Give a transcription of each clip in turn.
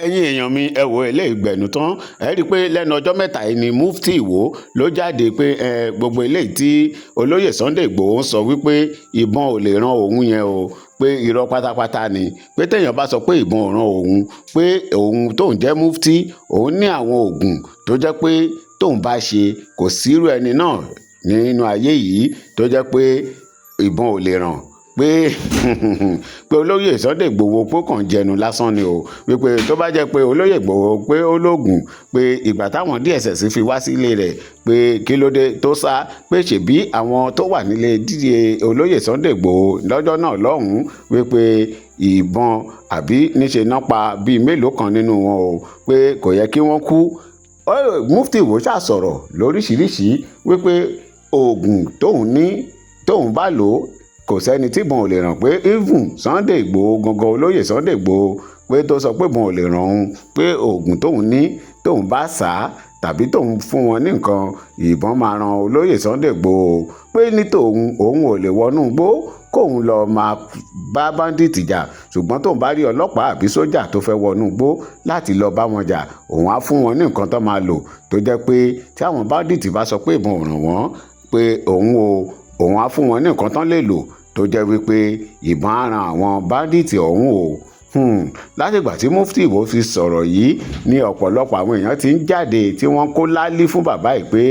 ẹ̀yin èèyàn mi ẹ wo eléyìí gbẹ̀nù tán ẹ rí i pé lẹ́nu ọjọ́ mẹ́ta yìí ni mufti Ìwó ló jáde pé gbogbo eléyìí tí olóyè Sunday Ìgbòho ń sọ wípé ìbọn ò lè ran òun yẹn o pé irọ́ pátápátá ni pé téèyàn bá sọ pé ìbọn ò ran òun pé òun tóun jẹ́ mufti òun ní àwọn oògùn tó jẹ́ pé tóun bá ṣe kò sírú ẹni náà nínú ayé yìí tó jẹ́ pé ìbọn ò lè ràn pé pé olóyè Sunday Ìgbòho pé kàn jẹnu lásán ni o wípé tó bá jẹ́ pé olóyè Ìgbòho pé ó lóògùn pé ìgbà táwọn DSS fi wá sílé rẹ̀ pé kí ló dé tó sá pé ṣèbí àwọn tó wà nílé díje olóyè Sunday Ìgbòho lọ́jọ́ náà lọ́hùn-ún wípé ìbọn àbí níṣe náà pa bíi mélòó kan nínú wọn o pé kò yẹ kí wọ́n kú. Mufti Ìwó ṣàsọ̀rọ̀ lóríṣiríṣi wípé oògùn tóun bá lò kò sẹ́ni tí ìbọn ò lè ràn pé even Sunday Ìgbòho gangan olóyè Sunday Ìgbòho pé tó sọ pé ìbọn ò lè ràn òun pé oògùn tóun bá sá tàbí tóun fún wọn ní nǹkan ìbọn máa ran olóyè Sunday Ìgbòho pé ní tòun òun ò lè wọnú igbó kóun lọ máa bá bandit jà ṣùgbọ́n tóun bá rí ọlọ́pàá àbí sójà tó fẹ́ wọnú igbó láti lọ bá wọn jà òun á fún wọn ní nǹkan tó máa lò tó jẹ́ pé tí àwọn bandit bá sọ pé ìbọn ò ràn wọ́n pé òun á fún wọn ní nǹkan tán lè lò tó jẹ́ wípé ìbọn á ran àwọn báńdíìtì ọ̀hún o. látìgbà tí mufti Ìwó fi sọ̀rọ̀ yìí ni ọ̀pọ̀lọpọ̀ àwọn èèyàn ti ń jáde tí wọ́n kó lálí fún bàbá yìí pé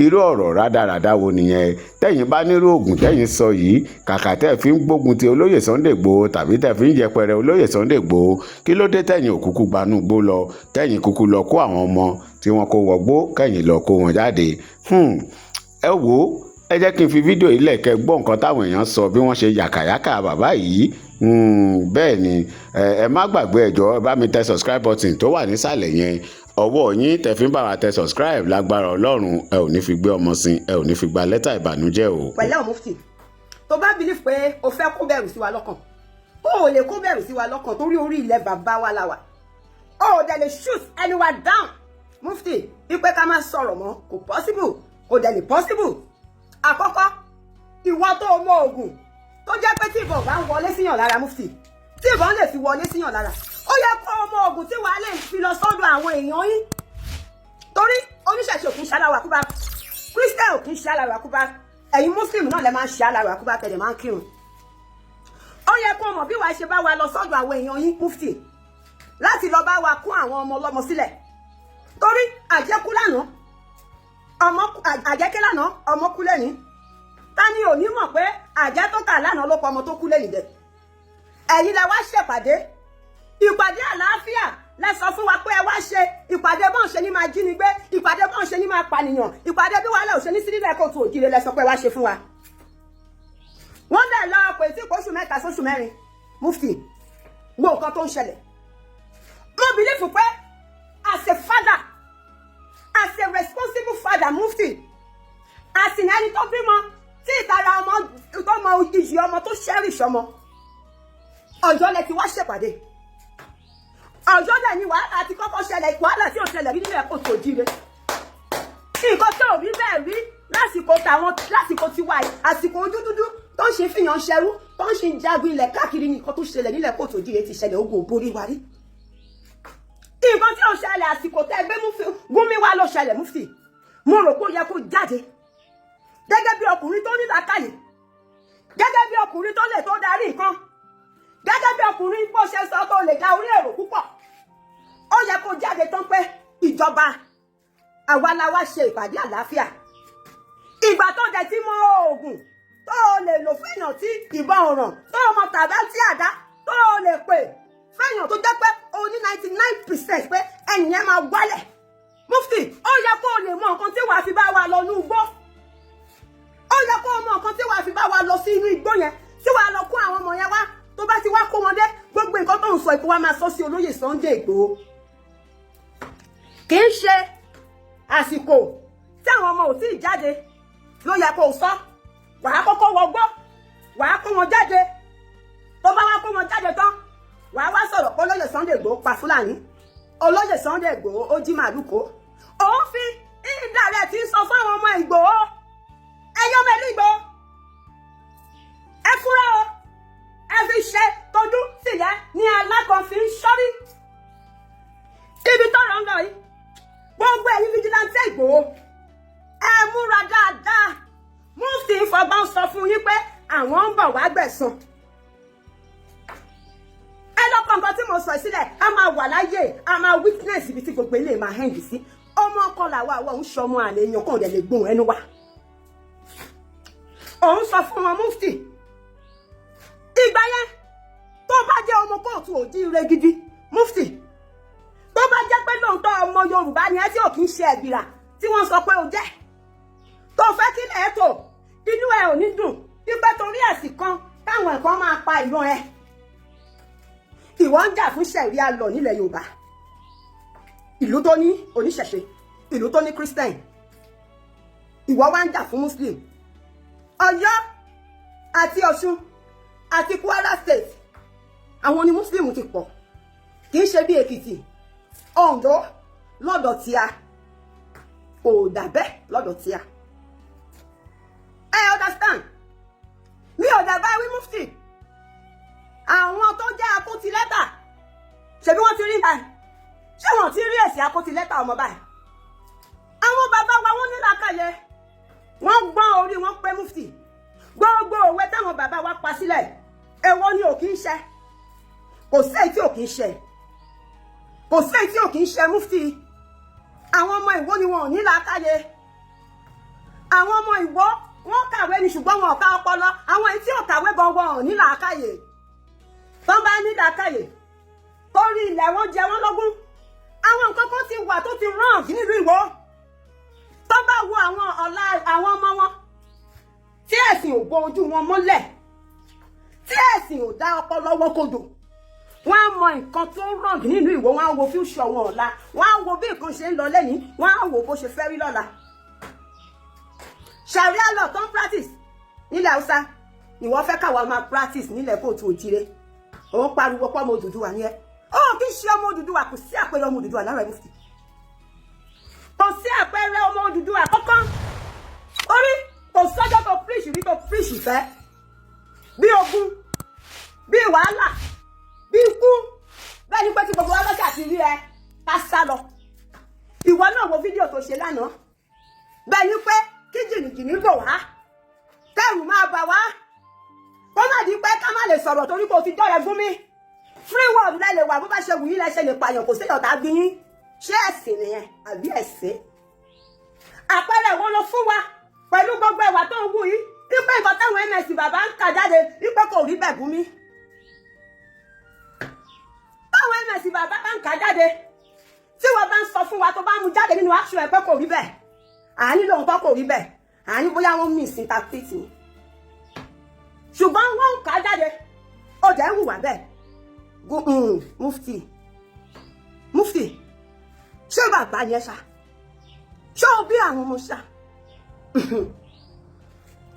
irú ọ̀rọ̀ rádaràda wo nìyẹn tẹ́yìn bá nírú oògùn tẹ́yìn sọ yìí kàkà tẹ́ fi ń gbógun ti olóyè Sunday Ìgbòho tàbí tẹ́ fi ń yẹpẹrẹ olóyè Sunday Ìgbòho kí ló dé tẹ́yìn òkúkú gbanú gbó lọ tẹ́yìn kúkú lọ kó àwọn ọmọ tí wọ́n kó wọgbó kẹ́yìn lọ kó wọn jáde. ẹ wò ó ẹ jẹ́ kí n fi fídíò yìí lẹ̀ kẹ́ gbọ́ nǹkan táwọn èèyàn sọ bí wọ́n ṣe yàkàyàkà bàbá yìí. bẹ́ẹ̀ ni ẹ má gbàgbé ẹ jọ̀ọ́ bá mi tẹ subscribe button tó wà nísàlẹ̀ yẹn ọwọ́ yín tẹ fi ń bá wa tẹ subscribe lágbára Ọlọ́run ẹ ò ní fi gbé ọmọ sin ẹ ò ní fi gba lẹ́tà ìbànújẹ́ o. pẹ̀lẹ́ o mufti tó bá believe pé o fẹ́ kó bẹ̀rù sí wa lọ́kàn o ò lè kó bẹ̀rù sí wa lọ́kàn torí orí ilẹ̀ bàbá wa la wà o ò dẹ̀ lè shoot anyone down mufti wípé ká má sọ̀rọ̀ mọ́ kò possible kò dẹ̀ lè possible. Àkọ́kọ́ ìwọ tó mọ oògùn tó jẹ́ pé tí ìbọn bá ń wọlé síyàn lára mufti tí ìbọn lè fi wọlé síyàn lára ó yẹ kó mọ oògùn tí wàá lè fi lọ sọ́dọ̀ àwọn èèyàn yín torí oníṣẹ̀ṣe òkín ṣaláwà kúbá Christian òkín ṣaláwà kúbá ẹ̀yin muslim náà lẹ máa ń ṣaláwà kúbá tẹ̀lé máa ń kírun ó yẹ kó mọ̀ bí wàá ṣe bá wa lọ sọ́dọ̀ àwọn èèyàn yín mufti láti lọ bá wa kún àwọn ọmọ ọlọ́mọ sílẹ̀ torí àjẹkú lánàá àjẹkẹ́ lánàá ọmọ kú lẹ́ni ta ni ò ní mọ̀ pé àjẹ́ tó tà lánàá ló pa ọmọ tó kú lẹ́ni dẹ̀ ẹ̀yin lẹ wá ṣèpàdé ìpàdé àlàáfíà lẹ sọ fún wa pé ẹ wá ṣe ìpàdé bọ́n ṣe ní máa jí ni gbé ìpàdé bọ́n ṣe ní máa pànìyàn ìpàdé bí wàhálà ò ṣe ní sílẹ̀ kóòtù òjìrè lẹ sọ pé ẹ wá ṣe fún wa wọ́n lẹ̀ lọ pé tí kò oṣù mẹ́ta sóṣù mẹ́rin mufti wo nǹkan tó ń ṣẹlẹ̀ mo bìlífù pé as a father as a responsible father mufti as in ẹni tó bímọ tí ìtara ọmọ tó mọ ìyì ọmọ tó cherish ọmọ ọjọ́ lẹ ti wá ṣèpàdé ọjọ́ lẹ ní wàhálà ti kọ́kọ́ ṣẹlẹ̀ wàhálà tí ò ṣẹlẹ̀ rí nílẹ̀ kò tó jíire nǹkan tó rí bẹ́ẹ̀ rí lásìkò tiwa yìí àsìkò ojú dúdú tó ń ṣe fìyàn ṣẹrú tó ń ṣe jagun ilẹ̀ káàkiri nǹkan tó ṣẹlẹ̀ nílẹ̀ kò tó jíire ti ṣẹlẹ̀ ogun òborí wa rí nǹkan tí ó ṣẹlẹ̀ àsìkò tẹ́ gbé Gúnmi wá ló ṣẹlẹ̀ mufti mo rò pé ó yẹ kó jáde gẹ́gẹ́ bí ọkùnrin tó ní làákàyè gẹ́gẹ́ bí ọkùnrin tó lè tó darí nǹkan gẹ́gẹ́ bí ọkùnrin bó ṣe sọ tó lè da orí èrò púpọ̀ ó yẹ kó jáde tán pé ìjọba àwa la wá ṣe ìpàdé àlàáfíà ìgbà tó dẹ̀ tí mọ oògùn tó lè lò fẹ́yàn tí ìbọn ọ̀ràn tó mọ tàbá tí àdá tó lè pè fẹ́yàn tó jẹ́ pé o ní 99% pé ẹnìyẹn máa wálẹ̀ mufti ó yẹ kó o lè mọ nǹkan tí wàá fi bá wa lọ ní igbó ó yẹ kó o mọ nǹkan tí wàá fi bá wa lọ sí inú igbó yẹn tí wàá lọ kó àwọn ọmọ yẹn wá tó bá ti wá kó wọn dé gbogbo nǹkan tó ń sọ ìkó wa máa sọ sí olóyè Sunday Ìgbòho kì í ṣe àsìkò tí àwọn ọmọ ò tí ì jáde ló yẹ kó o sọ wàá kọ́kọ́ wọgbó wàá kó wọn jáde tó bá wá kó wọn jáde tán wàá wá sọ̀rọ̀ pé olóyè Sunday Ìgbòho pa Fúlàní olóyè Sunday Ìgbòho ó jí màlúkò òun fi ìdàrẹ́ tí ń sọ fún àwọn ọmọ Ìgbòho ẹyọ mẹ́lú Ìgbòho ẹ fúnra o ẹ fi ṣe tójú sílẹ̀ ní alákan fi ń ṣọ́rí Ìgbòho ẹ múra dáadáa. Mufti fọgbọ́n sọ fún yín pé àwọn ń bọ̀ wá gbẹ̀san. Ẹ lọ́kọ̀ nǹkan tí mo sọ sílẹ̀ a máa wà láyé a máa witness ibi tí gbogbo ilé máa hẹ́ǹdì sí. Ọmọ ọkọ làwa àwọn òun ṣọmọ àlè èèyàn kan ò dẹ̀ lè gbóhùn ẹnu wa. Òun sọ fún wọn Mufti. Ìgbà yẹn tó bá jẹ́ ọmọ kóòtù òjíire gidi Mufti. Tó bá jẹ́ pé lóòótọ́ ọmọ Yorùbá ni ẹ tí ò kí ń ṣe ẹ̀gbìrà tí wọ́n sọ pé ó jẹ́. Tó fẹ́ kí lẹ̀ tó inú ẹ ò ní dùn wípé torí ẹ̀sìn kan táwọn ẹ̀kọ́ máa pa ìran ẹ. Ìwọ ń jà fún ṣẹ̀ríà lọ nílẹ̀ Yorùbá. Ìlú tó ní oníṣẹ̀ṣe, ìlú tó ní Christian. Ìwọ wá ń jà fún Muslim. Ọ̀yọ́ àti Ọ̀ṣun àti Kwara State àwọn ni Muslim ti pọ̀. Kì í ṣe bí Èkìtì, Oǹdó lọ́dọ̀ tíá. Kò dàbẹ́ lọ́dọ̀ tíá. I understand. Mi ò dàbá wí Mufti. Àwọn tó jẹ́ akótilẹ́tà ṣebí wọ́n ti rí báyìí. Ṣé wọ́n ti rí èsì akótilẹ́tà ọmọ báyìí? Àwọn bàbá wa wọ́n ní làákàyè. Wọ́n gbọ́n orí wọn pé Mufti. Gbogbo òwe táwọn bàbá wa pa sílẹ̀. Èwo ni ò kì í ṣe. Kò sí èyí tí ò kì í ṣe. Kò sí èyí tí ò kì í ṣe Mufti. Àwọn ọmọ Ìwó ni wọn ò ní làákàyè. Àwọn ọmọ Ìwó wọ́n kàwé ni ṣùgbọ́n wọn ò ká ọpọlọ. Àwọn èyí tí ò kàwé gangan ò ní làákàyè. Tán bá ní làákàyè torí ilẹ̀ wọn jẹ wọ́n lógún. Àwọn nǹkan kan ti wà tó ti rán nílùú Ìwó. Tán bá wo àwọn ọ̀la àwọn ọmọ wọn tí ẹ̀sìn ò bo ojú wọn mọ́lẹ̀, tí ẹ̀sìn ò dá ọpọlọ wọn kodò, wọ́n á mọ nǹkan tó rán nínú Ìwó, wọ́n á wo future wọn ọ̀la, wọ́n á wo bí nǹkan ṣe ń lọ lẹ́yìn, wọ́n á wo bó ṣe fẹ́ rí lọ́la. Sharia law tó ń practice nílẹ̀ Haúsá ni wọ́n fẹ́ káwa máa practice nílẹ̀ kóòtù òjìire. Òun pariwo pọ́ ọmọ Odùduwà ni ẹ. Ó kì í ṣe ọmọ Odùduwà, kò sí àpẹẹrẹ ọmọ Odùduwà lára ẹ̀ Mufti. Kò sí àpẹẹrẹ ọmọ Odùduwà kankan. Orí kò sọ́jọ́ tó preach rí tó preach ìfẹ́. Bí ogun, bí wàhálà, bí ikú. Bẹ́ẹ̀ ni pé tí gbogbo wa lọ́sẹ̀ àti rí ẹ ká sá lọ. Ìwọ náà wo fídíò tó ṣe lánàá. Bẹ́ẹ̀ ni pé kí jìnnìjìnnì bò wá. Kẹ́rù máa bà wá. Kó má di pé ká má lè sọ̀rọ̀ torí kò ti dọ́rẹ̀ gún mi. Free world lẹ lè wà bó bá ṣe wù yín lẹ ṣe lè pààyàn, kò sí ọ̀tá bí yín. Ṣé ẹ̀sìn nìyẹn àbí ẹ̀sìn? Àpẹẹrẹ wo ló fún wa pẹ̀lú gbogbo ẹ̀wà tó ń wù yìí? Wípé nǹkan táwọn MS bàbá ń kà jáde wípé kò rí bẹ́ẹ̀ gún mi. Táwọn MS bàbá bá ń kà jáde tí wọ́n bá ń sọ fún wa tó bá mú jáde nínú aṣọ ẹ̀ pé kò rí bẹ́ẹ̀. Àní lóhun tó kò rí bẹ́ẹ̀. Àní bóyá wọ́n misinterpret ni. Ṣùgbọ́n wọ́n ń kà jáde. Ó jẹ́ ń hùwà bẹ́ẹ̀. Mufti. Ṣé bàbá yẹn ṣá? Ṣé o bí àwọn ọmọ ṣá?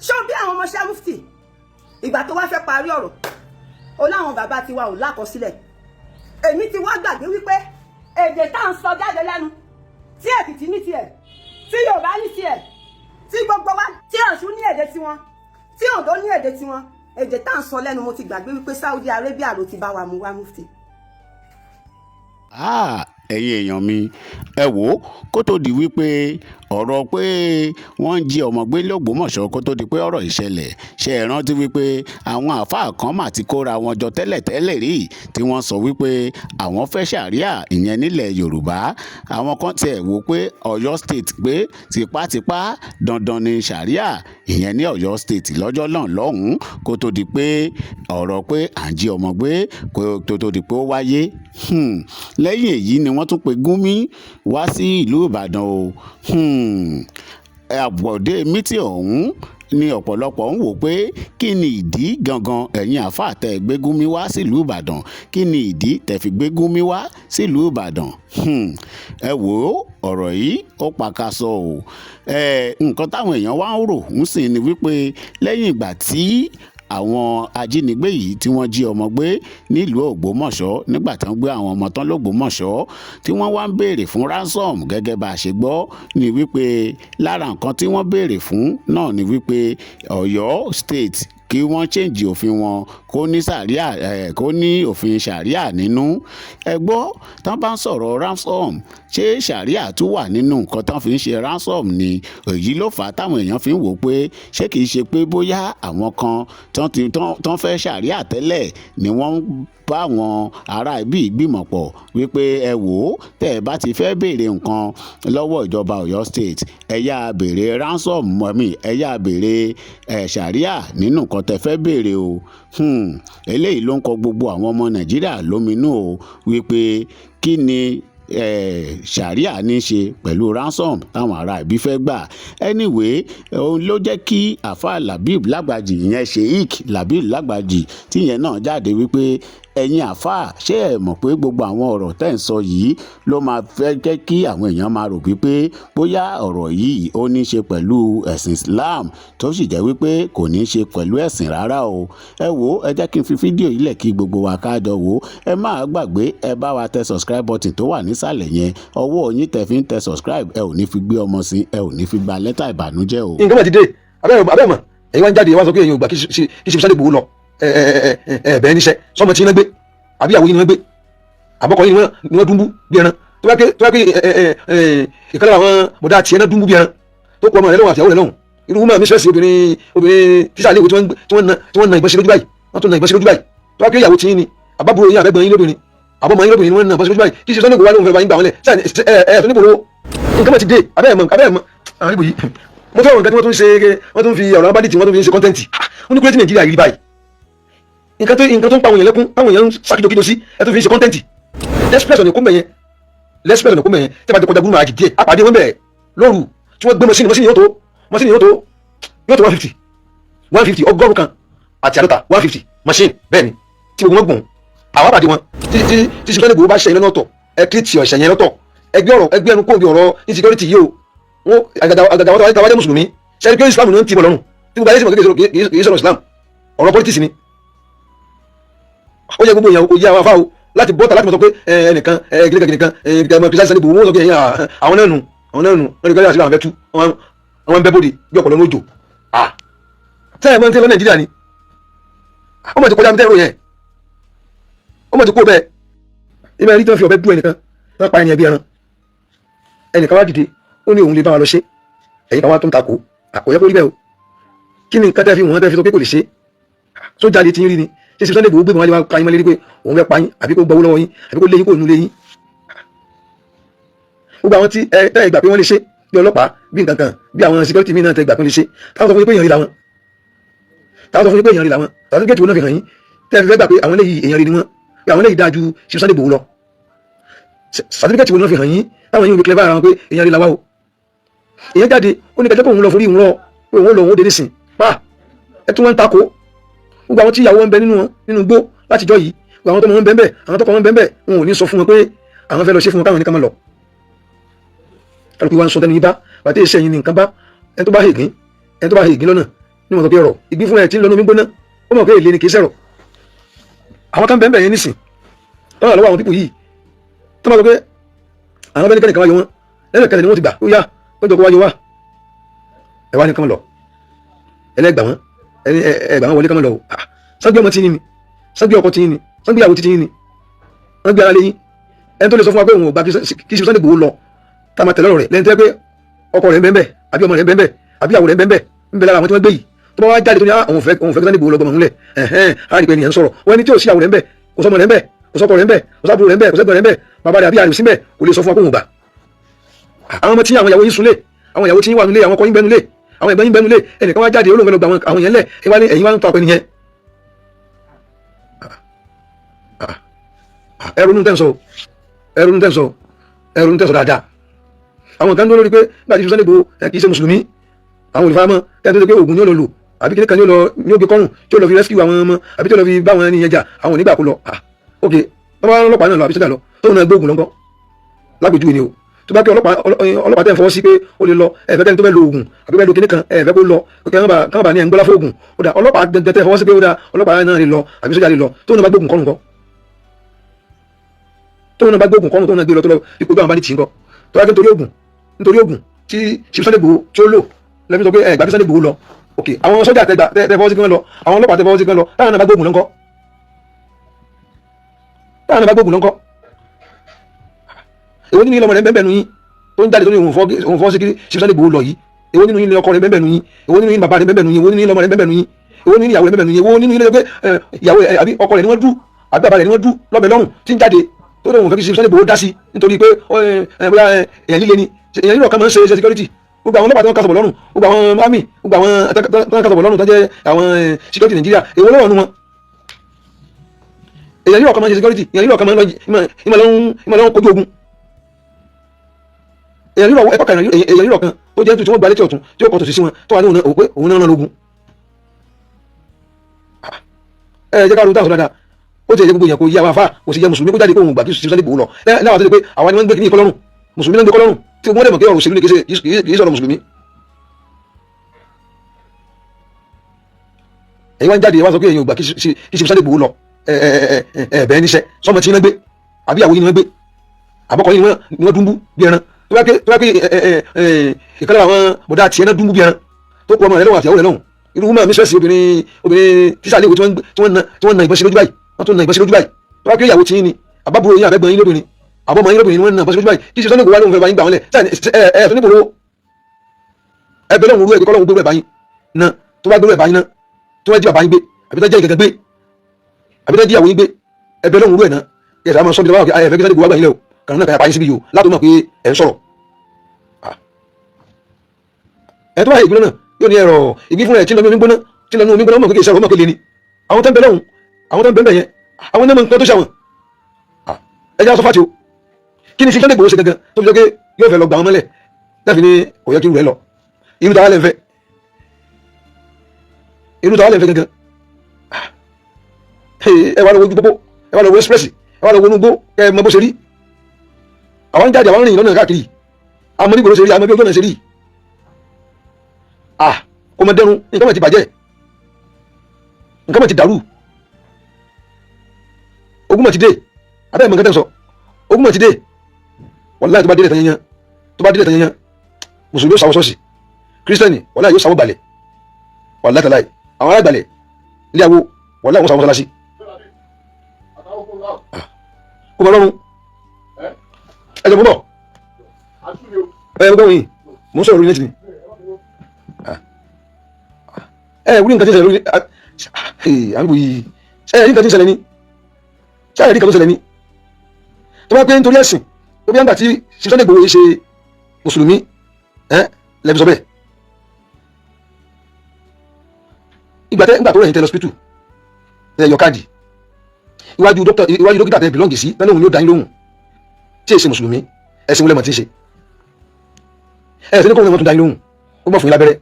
Ṣé o bí àwọn ọmọ ṣá Mufti? Ìgbà tó wá fẹ́ parí ọ̀rọ̀, ó láwọn bàbá tiwa ò lákọsílẹ̀. Èmi ti wá gbàgbé wípé èdè tá à ń sọ jáde lẹ́nu tí Èkìtì ní tiẹ̀, tí Yorùbá ní tiẹ̀, tí gbogbo wa tí Ọ̀ṣun ní èdè tiwọn, tí Oǹdó ní èdè tiwọn, èdè tá à ń sọ lẹ́nu mo ti gbàgbé wípé Saudi Arabia ló ti bá wa mú wá Mufti. Ẹ̀yin èèyàn mi, ẹ wò ó kó tó di wípé ọ̀rọ̀ pé wọ́n ń jí ọmọ gbé l'Ògbómọ̀ṣọ́ kó tó di pé ọ̀rọ̀ ìṣẹ̀lẹ̀, ṣe é rántí wípé àwọn àáfàá kan mà ti kóra wọn jọ tẹ́lẹ̀tẹ́lẹ̀ rí tí wọ́n sọ wípé àwọn fẹ́ ṣàríà ìyẹn nílẹ̀ Yorùbá. Àwọn kan tiẹ̀ wò pé Ọ̀yọ́ state pé tipátipá dandan ni ṣàríà ìyẹn ní Ọ̀yọ́ state lọ́jọ́ náà lọ́hùn-ún kó tó di pé ọ̀rọ̀ pé à ń jí ọmọ gbé kó tó di pé ó wáyé. Lẹ́yìn èyí ni wọ́n tún pe Gúnmi wá sí ìlú Ìbàdàn o. Àbọ̀dé mítì ọ̀hún ni ọ̀pọ̀lọpọ̀ ń wò pé kí ni ìdí gangan ẹ̀yin àáfàá tẹ́ gbé Gúnmi wá sílùú Ìbàdàn, kí ni ìdí tẹ́ fi gbé Gúnmi wá sílùú Ìbàdàn. Ẹ wò ó ọ̀rọ̀ yìí ó pàkàṣọ o. Nǹkan táwọn èèyàn wá ń rò ń sìn ni wípé lẹ́yìn ìgbà tí àwọn ajínigbé yìí tí wọ́n jí ọmọ gbé nílùú Ògbómọ̀ṣọ́ nígbà tí wọ́n gbé àwọn ọmọ tán l'Ògbómọ̀ṣọ́ tí wọ́n wá ń béèrè fún ransom gẹ́gẹ́ bá a ṣe gbọ́ ni wípé lára nǹkan tí wọ́n béèrè fún náà ni wípé Ọ̀yọ́ state kí wọ́n change òfin wọn kó ní òfin ṣàríà nínú. ẹ gbọ́ tán bá ń sọ̀rọ̀ ransom ṣé ṣàríà tún wà nínú nǹkan tán fi ń ṣe ransom ni? èyí ló fà á táwọn èèyàn fi ń wò pé ṣé kìí ṣe pé bóyá àwọn kan tán fẹ́ ṣàríà tẹ́lẹ̀ ni wọ́n ń bá àwọn ará ibi ìgbìmọ̀ pọ̀ wípé ẹ wò ó tẹ́ ẹ bá ti fẹ́ béèrè nǹkan lọ́wọ́ ìjọba Ọ̀yọ́ state ẹ yá béèrè ransom mọ́mí ẹ yá béèrè ṣàríà nínú nǹkan tẹ́ fẹ́ béèrè o. eléyìí ló ń kọ gbogbo àwọn ọmọ Nàìjíríà lóminú o wípé kí ni ṣàríà ní í ṣe pẹ̀lú ransom táwọn ará ibi fẹ́ gbà. anyway òun ló jẹ́ kí àfa Labib Lagbaji ìyẹn Sheikh Labib Lagbaji tíyẹn náà jáde wípé ẹ̀yin àfa ṣé ẹ mọ̀ pé gbogbo àwọn ọ̀rọ̀ tẹ́ ń sọ yìí ló máa fẹ́ jẹ́ kí àwọn èèyàn máa rò wípé bóyá ọ̀rọ̀ yìí ó ní í ṣe pẹ̀lú ẹ̀sìn Islam tó sì jẹ́ wípé kò ní í ṣe pẹ̀lú ẹ̀sìn rárá o. ẹ wò ẹ jẹ́ kí n fi fídíò yìí lẹ̀ kí gbogbo wa ká jọ wò. ẹ má gbàgbé ẹ bá wa tẹ subscribe button tó wà nísàlẹ̀ yẹn ọwọ́ yín tẹ̀ fi ń tẹ subscribe ẹ ò ní fi gbé ọmọ sí ẹ ò ní fi gba lẹ́tà ìbànújẹ́ o. nǹkan bá ti dé abẹ́mọ̀ ẹ̀yin wá ń jáde wá sọ pé èèyàn ò gbà kí ṣe Sunday Igboho lọ bẹ́ẹ̀ níṣẹ́ sọmọ tí iná gbé àbí ìyàwó yìí ni wọ́n gbé àbọ̀kọ̀ yìí ni wọ́n dúnbú bí ẹran tó bá pé ìkànnì àwọn bọ̀dá tiẹ̀ náà dúnbú bí ẹran tó kọ́ ọmọ rẹ̀ lọ́wọ́ àtìyàwó rẹ̀ lọ́hùn irú wúmọ̀ mísírẹ́sì obìnrin tíṣà léwu tí wọ́n na ìbọn sí lójú báyìí wọ́n tún na ìbọn sí lójú báyìí tó bá pé ìyàwó tí yín ni àbábúrò yín àbẹ́gbọ̀n yín lóbìnrin àbọ̀mọ̀ yín lóbìnrin ni wọ́n na ìbọn sí lójú báyìí kí ṣe Sunday Igboho wá lóhùn fẹ́ bá yín gbà wọ́n lẹ̀ tó níbo lówó nǹkan bá ti dé abẹ́ẹ̀mọ̀ àwọn ibò yìí mo fẹ́ wọn nǹkan tí wọ́n tún ṣe wọ́n tún fi ọ̀rọ̀ abádìtì wọ́n tún fi ṣe kọ́ńtẹ́ǹtì wọ́n ní kúrẹ́tì Nàìjíríà yìí báyìí nǹkan tó ń pa àwọn èèyàn lẹ́kún táwọn èèyàn ń ṣàkíjokíjo sí ẹ tó fi ń ṣe kọ́ńtẹ́ǹtì lẹ́sìpẹ̀sọ̀ ní kó mẹ̀yẹn tẹ́ bá ti kọjá gúnmọ̀ àjì díẹ̀ àpàdé wọn bẹ̀rẹ̀ lóru tí wọ́n gbé mọ́sínì yóò tó 150 ọgọ́rùn kan àti àdọ́ta 150 machine bẹ́ẹ̀ ni tí gbogbo wọn gbọ̀n àwọn àpàdé wọn tí Sunday Igboho bá ṣe ilé lọ́tọ̀ ẹ kírìtì ọ̀ṣẹ̀ yẹn lọ́tọ̀ ẹgbẹ́ ẹnu kóòbí ọ̀rọ̀ insecurity yìí o wọn àgàgà wọn tàwájẹ́ mùsùlùmí ṣẹ́ni pé Islam ní ń tì mọ̀ lọ́rùn tí gbogbo ayé sì mọ̀ kékeré kì í sọ̀rọ̀ Islam ọ̀rọ̀ politics ni ó yẹ gbogbo èèyàn kò yẹ àwọn afáwo láti bọ́ta láti mọ̀ sọ pé ẹnìkan gíríkan ẹmọ kìí Sunday Igboho wọn sọ pé ẹ̀yìn àwọn náà nù lórí gbẹ́rẹ́ àti àwọn fẹ́ tú àwọn bẹ́ bòde bí ọ̀pọ̀lọ́ lójò tẹ́ẹ̀ mọ́ ń tẹ́ lọ Nàìjíríà ni ó mọ̀ ti kọjá mi tẹ́rọ yẹn ó mọ̀ ti kó bẹ́ẹ̀ ibẹ̀ rí tí wọ́n fi ọ̀bẹ bú ẹnìkan wọ́n pa ẹni ẹbí ẹran ẹnìkan wá dìde ó ní òun lè bá wa lọ ṣe ẹ̀yìn kan wá tó ń takò àkọ́yẹ́ kó rí bẹ́ẹ̀ o kí ni nǹkan tẹ́ fi wọ́n tẹ́ fi sọ pé kò lè ṣe sójà lè ti ń rí ni ṣe Sunday Igboho gbé wọn wá pa yín mọ́lẹ́ rí pé òun fẹ́ pa yín àbí kó gbowó lọ́wọ́ yín àbí kó lé yín kó nù lé yín gbogbo àwọn tí tẹ́ ìgbà pé wọ́n lè ṣe bí ọlọ́pàá bí nǹkan kan bí àwọn security mi náà tẹ́ ìgbà pé wọ́n lè ṣe táwọn sọ fún yín pé èèyàn rí làwọn sàtífíkẹ́tì wọn náà fi hàn yín tẹ́ fi fẹ́ gbà pé àwọn eléyìí èèyàn rí ni wọ́n pé àwọn eléyìí dáa ju ṣe Sunday Igboho lọ sàtífíkẹ́tì wọn náà fi hàn yín táwọn yìí ń kílẹ̀ bára wọn pé èèyàn rí làwa o èèyàn jáde ó ní kẹjọ́ pé òun lọ forí òun lọ pé òun lọ òun ó dé nísìn pa ẹ tún wọn ń takò gbogbo àwọn tí ìyàwó ń bẹ nínú gbó látijọ́ yìí gbogbo àwọn tó mọ̀ wọn bẹ́ẹ̀ àwọn tọkọ wọn bẹ́ẹ̀ wọn ò ní sọ fún wọn pé àwọn fẹ́ lọ ṣe fún wọn káwọn nìkan máa lọ kálukú wa ń sọ tẹnu yìí bá bàtẹ́ iṣẹ́ yìí ní nǹkan bá ẹni tó bá hègín lọ́nà ní wọn sọ pé ọ̀rọ̀ ìgbín fún ẹ tí ń lọ ní gbóná ó mọ̀ pé èlé ni kì í sẹ̀rọ̀ àwọn kan bẹ́ẹ̀ yẹn nísìn lọ́wọ́ lọ́wọ́ àwọn pípò yìí tó máa sọ pé àwọn bẹ́ẹ̀ nìkan wáyọ wọn lẹ́nu kẹlẹ̀ ni wọ́n ti gbà ó yá ó jọ kó wáyọ wá ẹ wá nìkan lọ ẹlẹ́gbà wọn ẹgbà wọn wọlé kan lọ sọ́gbé ọmọ tí yín ni sọ́gbé ọkọ tí yín ni sọ́gbé ìyàwó tí yín ni wọ́n gbé ara lé yín ẹni tó lè sọ fún wa pé òun ò gbà kí ṣe Sunday Igboho lọ tá a máa tẹ̀lé ọ̀rọ̀ rẹ̀ lẹ́ni tó yẹ pé ọkọ rẹ̀ ń bẹ́ẹ̀ àbí ọmọ rẹ̀ ń bẹ́ẹ̀ àbí ìyàwó rẹ̀ ń bẹ́ẹ̀ ń bẹ lára àwọn tí wọ́n gbé yìí tó bá wá jáde tó ní àwọn òun fẹ́ Sunday Igboho lọ gbọmọ ńlẹ̀ á rí pé ènìyàn ń sọ̀rọ̀ wọ́n ẹni tí ò sí ìyàwó rẹ̀ ń bẹ kò sọmọ rẹ̀ ń bẹ kò sọkọ rẹ̀ ń bẹ kò sábúrò rẹ̀ ń bẹ kò sẹ́gbọ̀n rẹ̀ ń bẹ bàbá rẹ̀ àbí àrùn síbẹ̀ kò lè sọ fún wa pé òun gbà àwọn ọmọ tí àwọn ìyàwó yín sunlé àwọn ìyàwó tí yín wà nulẹ̀ àwọn ọkọ yín bẹ nulẹ̀ àwọn ẹ̀gbọ́n yín bẹ nulẹ̀ ẹnìkan wá jáde olóògbé lọ gba àwọn yẹn lẹ̀ ẹ̀yin wá ń tọ́ àpẹni yẹn ẹrù ń tẹ̀sọ̀ dáadáa àwọn kan lórí pé gbàtí Sunday Igboho kìí ṣe mùsùlùmí àwọn olùfaramọ́ kẹ́ntó pé oògùn ní ó lọ lò àbí kíní kan ní ó gbé kọ́rùn tí ó lọ fi rescue àwọn ọmọ àbí tí ó lọ fi bá àwọn ẹni yẹn jà àwọn onígbà kó lọ ok bàbá ọlọ́pàá náà lọ àbí sójà lọ tóun náà gbóògùn lọ́ngọ́ lágbèjúwe ni o tó bá kí ọlọ́pàá tẹ̀ ń fọwọ́ sí pé ó lè lọ ẹ̀fẹ́ kẹ́ni tó fẹ́ lo oògùn àbí fẹ́ lo kíní kan ẹ̀fẹ́ kó lọ kán bá ní ẹ̀ńgbọ́lá fún oògùn ó dà ọlọ́pàá tẹ̀ fọwọ́ sí pé ó dà ọlọ́pàá náà lè lọ àbí sójà lè lọ tóun náà bá gbóògùn kọ́rùn kọ́ tóun náà bá gbóògùn kọ́rùn tóun náà gbé lọ tó lọ ipò gbé àwọn bá ní tì ń kọ́ tó wá kí nítorí oògùn tí Sunday Igboho tí ó lò lẹ́bí sọ pé gbàgbé Sunday Igboho lọ ok àwọn sọ́jà tẹ fọwọ́ sí kí wọ́n lọ àwọn ọlọ́pàá tẹ fọwọ́ sí kí wọ́n lọ táwọn náà bá gbógun lọ́nkọ́ èwo nínú ilé ọmọ rẹ̀ bẹ́ẹ̀ nù yín tó ń jáde tó ní òun fọ́ sí kí Sunday Igboho lọ yìí èwo nínú ilé ọkọ rẹ̀ bẹ́ẹ̀ nù yín èwo nínú ilé bàbá rẹ̀ bẹ́ẹ̀ nù yín èwo nínú ilé ọmọ rẹ̀ bẹ́ẹ̀ nù yín èwo nínú ìyàwó rẹ̀ bẹ́ẹ̀ nù yín èwo nínú ilé ìyàwó àbí ọkọ rẹ̀ ni wọ́n dú àbí bàbá rẹ̀ ni wọ́n dú lọ́bẹ̀ lọ́rùn tí ń jáde tó ní òun fẹ́ kí Sunday Igboho dá sí nítorí pé èèyàn líle ni èèyàn líle ọ̀kan máa ń ṣe security gbogbo àwọn ọlọ́pàá tó ń kásọ̀bọ̀ lọ́rùn gbogbo àwọn army gbogbo àwọn tó ń kásọ̀bọ̀ lọ́rùn tó jẹ́ àwọn security Nàìjíríà èwo lọ́wọ́ nu wọn èèyàn líle ọ̀kan máa ń ṣe security èèyàn líle ọ̀kan máa ń lọ kojú ogun èèyàn líle ẹ̀kọ́ kan èèyàn líle ọ̀kan tó jẹ́ tí wọ́n gba létí ọ̀tún tí ó kọ́ tòsí sí wọn tó wà ní òun náà lógun jẹ́ ká ló dáhùn dáadáa ó ti ẹ̀jẹ̀ gbogbo èèyàn kò yí àwọn afá kò sì jẹ́ mùsùlùmí kó jáde kó òun gbà kí Sunday Igboho lọ láwọn tó ṣe pé àwọn ni wọ́n ń gbé kí ní ìkọlọ́rùn mùsùlùmí náà ń gbé kọlọ́rùn tí wọ́n dẹ̀ mọ̀ kí ọ̀rọ̀ òṣèlú ni kì í sọ̀rọ̀ mùsùlùmí. èyí wá ń jáde wá sọ pé èèyàn ò gbà kí Sunday Igboho lọ bẹ́ẹ̀ níṣẹ́ sọmọ tí wọ́n gbé àbí ìyàwó yìí ni wọ́n gbé àbọ̀kọ yìí ni wọ́n dúnbú bí ẹran tó bá pé ìkànnì àwọn bọ̀dá tiẹ̀ náà dúnbú bí ẹran tó kọ ọmọ rẹ̀ lọ́wọ́ àtìyàwó rẹ̀ lọ́hùn irú wúmọ̀ mísírẹ́sì obìnrin tíṣà léwu tí wọ́n na ìbọn sí lójú báyìí wọ́n tún na ìbọn sí lójú báyìí tó bá pé ìyàwó tí yín ni àbábúrò yín àbẹ́gbọ̀n yín lóbìnrin àbọ̀mọ̀ yín lóbìnrin ni wọ́n na ìbọn sí lójú báyìí kí Sunday Igboho wá lóhun fẹ́ bá yín gbà wọ́n lẹ̀ tó níbo lówó ẹbẹ̀ lọ́hun rú ẹ̀kọ́ lọ́hun gbé báyìí náà tó bá gbé báyìí náà tó bá jí bàbá yín gbé àbí tó jẹ́ ìgẹ̀gẹ̀ gbé àbí tó jí ìyàwó yín gbé ẹbẹ̀ lọ́hun rú ẹ̀ náà kí ẹ̀sà máa sọ́bi lọ́wọ́ ẹ̀fẹ́ kí Sunday Igboho wá gbà yín lẹ̀ o kàn náà kàyà pàyín síbi yìí o látò mọ̀ pé ẹ̀ ń sọ̀rọ̀ ẹ̀ tó bá ìgbóná náà yóò ní ẹ̀rọ ìgbín fún ẹ̀ tí lọ́mí omi gbóná tí lọ́mí omi gbóná mọ̀ kéèké sẹ́rọ̀ mọ̀ kéèlé ni àwọn tó ń bẹ lọ́hùn àwọn tó ń bẹ yẹn àwọn náà mọ̀ nǹkan tó ṣàwọn ẹjẹ́ aṣọ fàtí o kí ni Sunday Igboho ṣe gangan tó fi jọ pé yóò fẹ́ lọ gbà wọn mọ́lẹ̀ láti ní kò yẹ kí irú rẹ̀ lọ irú tàwa lẹ́ ń fẹ́ gangan ẹ wà lọ wo ojú pópó ẹ wà lọ wo express ẹ wà lọ wo onúgbó ẹ mọ bó ṣe rí àwọn jáde àwọn rìn lọ́nà káàkiri àmọ́ bí Igboho ṣe rí àmọ́ bí ojú ọ̀nà ṣe rí kò mọ dẹrun nǹkan mọ̀ ti bàjẹ́ nǹkan mọ̀ ti dàrú ogun mọ̀ ti dé abẹ́ mọ̀ nǹkan tẹ́ sọ ogun mọ̀ ti dé wàláhì tó bá délẹ̀ tán yẹn mùsùlùmí yóò sáwọ́ sọ́ọ̀sì kírísítẹ́nì wàláhì yóò sáwọ́ balẹ̀ wàláhì tàláhì àwọn alágbàlẹ̀ ilé àwọ wàláhì wọ́n sáwọ́ mọ́sálásí kò mọ̀ lọ́rùn ẹjọ́ mọ́ gbogbo yìí mò ń sọ̀rọ̀ lórí nẹ́tì ni wúrí nǹkan tí ń ṣẹlẹ̀ lórí àbíbò yìí rí nǹkan tí ń ṣẹlẹ̀ ní ṣáà rí nǹkan tó ṣẹlẹ̀ ní tó bá pé nítorí ẹ̀sìn tó bí àgbà tí Sunday Igboho yìí ṣe mùsùlùmí lẹ́bi sọ bẹ́ẹ̀ ìgbà tó rẹ̀ yín tẹ́ lọ hospital yọ káàdì iwájú dókítà tẹ́ bìlọ́ǹgì sí tẹ́lẹ̀ òun yóò dá yín lóhùn tí èsì mùsùlùmí ẹ̀sìn wọlé mọ̀ tí ń ṣe ẹ̀sìn ní kò ní wọ́n tún dá yín lóhùn ó mọ̀ fún yín lábẹ́rẹ́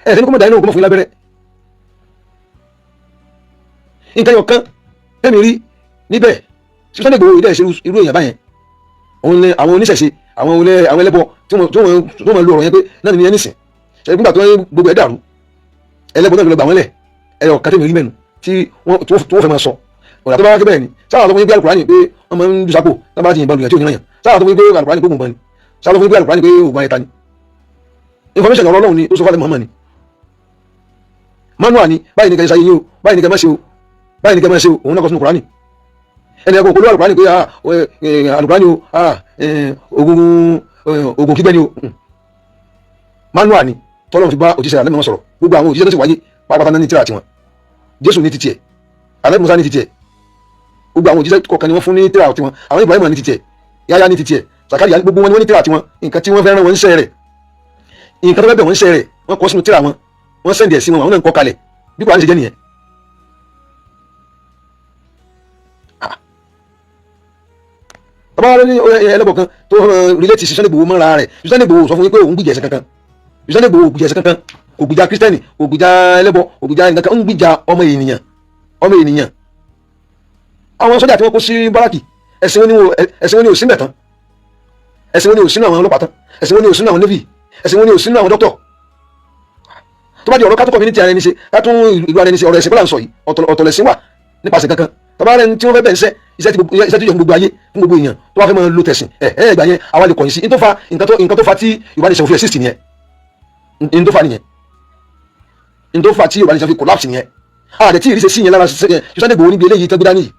ẹ̀sìn ní kò mọ̀ dá yín lóhùn kó mọ̀ fún yín lábẹ́rẹ́ nǹkan yọ̀ kan ẹ̀mí rí níbẹ̀ Sunday Igboho ilé ìṣerú irú èèyàn báyẹn àwọn oníṣẹ̀ṣe àwọn ẹlẹ́bọ tí wọ́n máa lo ọ̀rọ̀ yẹn pé náà ní ẹni sìn ṣe nígbà tó gbogbo ẹ̀ dàrú ẹlẹ́bọ náà ló gbà wọ́n lẹ̀ ẹ̀yọ̀ kàtẹ́mì rí mẹ́nu tí wọ́n fẹ́ máa sọ ọ̀rọ̀ tó bá wá kí bẹ́ẹ̀ ni sáà tó fún yín gbé Al-Qur'ani pé wọ́n máa ń dùsàpò tó bá ti yìnbọn lùyàn tí ò ní ràn yàn sáà tó fún yín gbé Al-Qur'ani pé ògùn bọ́n ni sáà tó fún yín gbé Al-Qur'ani pé ògùn ayẹta ni information ọ̀rọ̀ Ọlọ́run ni tó sọ fún Muhammad ni manual ni báyìí ni kẹ́ ṣe ayé yín o báyìí ni kẹ́ máa ṣe o báyìí ni kẹ́ máa ṣe o òun náà kọ́ sínú Qur'ani ẹni ẹ̀kọ́ olú Al-Qur'ani pé Al-Qur'ani o ogun kígbẹ́ ni o manual ni tọ́lọ́run fi bá òjíṣẹ́ àlẹ́ mọ́ sọ̀rọ̀ gbogbo àwọn òjíṣẹ́ tó sì wáyé pápátá náà ní tíra tiwọn Jésù ní titi ẹ̀ alẹ́ Musa ní titi ẹ̀ gbogbo àwọn òjíṣẹ́ kọ̀ọ̀kan ni wọ́n fún ní tíra tiwọn àwọn Ibrahim ní titi ẹ̀ Yahya ní titi ẹ̀ Zakariya gbogbo wọn ni wọ́n ní tíra tiwọn nǹkan tí wọ́n fẹ́ rán wọn níṣẹ́ rẹ̀ nǹkan tó fẹ́ bẹ̀ wọ́n níṣẹ́ rẹ̀ wọ́n kọ́ sínú tíra wọn wọ́n sẹ́ndì ẹ̀ sí wọn àwọn náà ń kọ́ kalẹ̀ bí kò á ní ṣe jẹ́ nìyẹn. bàbá wa ní ẹlẹ́bọ̀ kan tó relate sí Sunday Igboho mọ́ra rẹ̀ Sunday Igboho sọ fún yín pé òun gbìjà ẹ̀sìn kankan Sunday Igboho gbìjà ẹ̀sìn kankan kò gbìjà kírísítẹ́nì kò gbìjà ẹlẹ́bọ kò gbìjà nǹkan ń gbìjà ọmọ ènìyàn àwọn sọ́jà tí wọ́n kó sí báràkì ẹ̀sìn wọn ni ò sí mẹ́tàn ẹ̀sìn wọn ni ò sínú àwọn ọlọ́pàá tán ẹ̀sìn wọn ni ò sínú àwọn navy ẹ̀sìn wọn ni ò sínú àwọn dókítọ̀ tó bá di ọ̀rọ̀ kátó community ara ẹni ṣe kátó ìlú ara ẹni ṣe ọ̀rọ̀ ẹ̀sìn bọ́lá ń sọ yìí ọ̀tọ̀lẹ̀sìn wà nípasẹ̀ kankan tọ́ba rẹ̀ tí wọ́n fẹ́ bẹ̀ ń iṣẹ́ tí yọ fún gbogbo ayé fún gbogbo èèyàn tó wá fẹ́ máa lo tẹ̀sìn ìgbà yẹn àwa lè kọ̀yìn sí nǹkan tó fa tí Yorùbá nation fi exist nìyẹn n tó fa nìyẹn n tó fa tí Yorùbá nation fi collapse nìyẹn àdẹ tí ìrísẹ sí yẹn lára Sunday Igboho níbi eléyìí tẹgbẹdá nìyí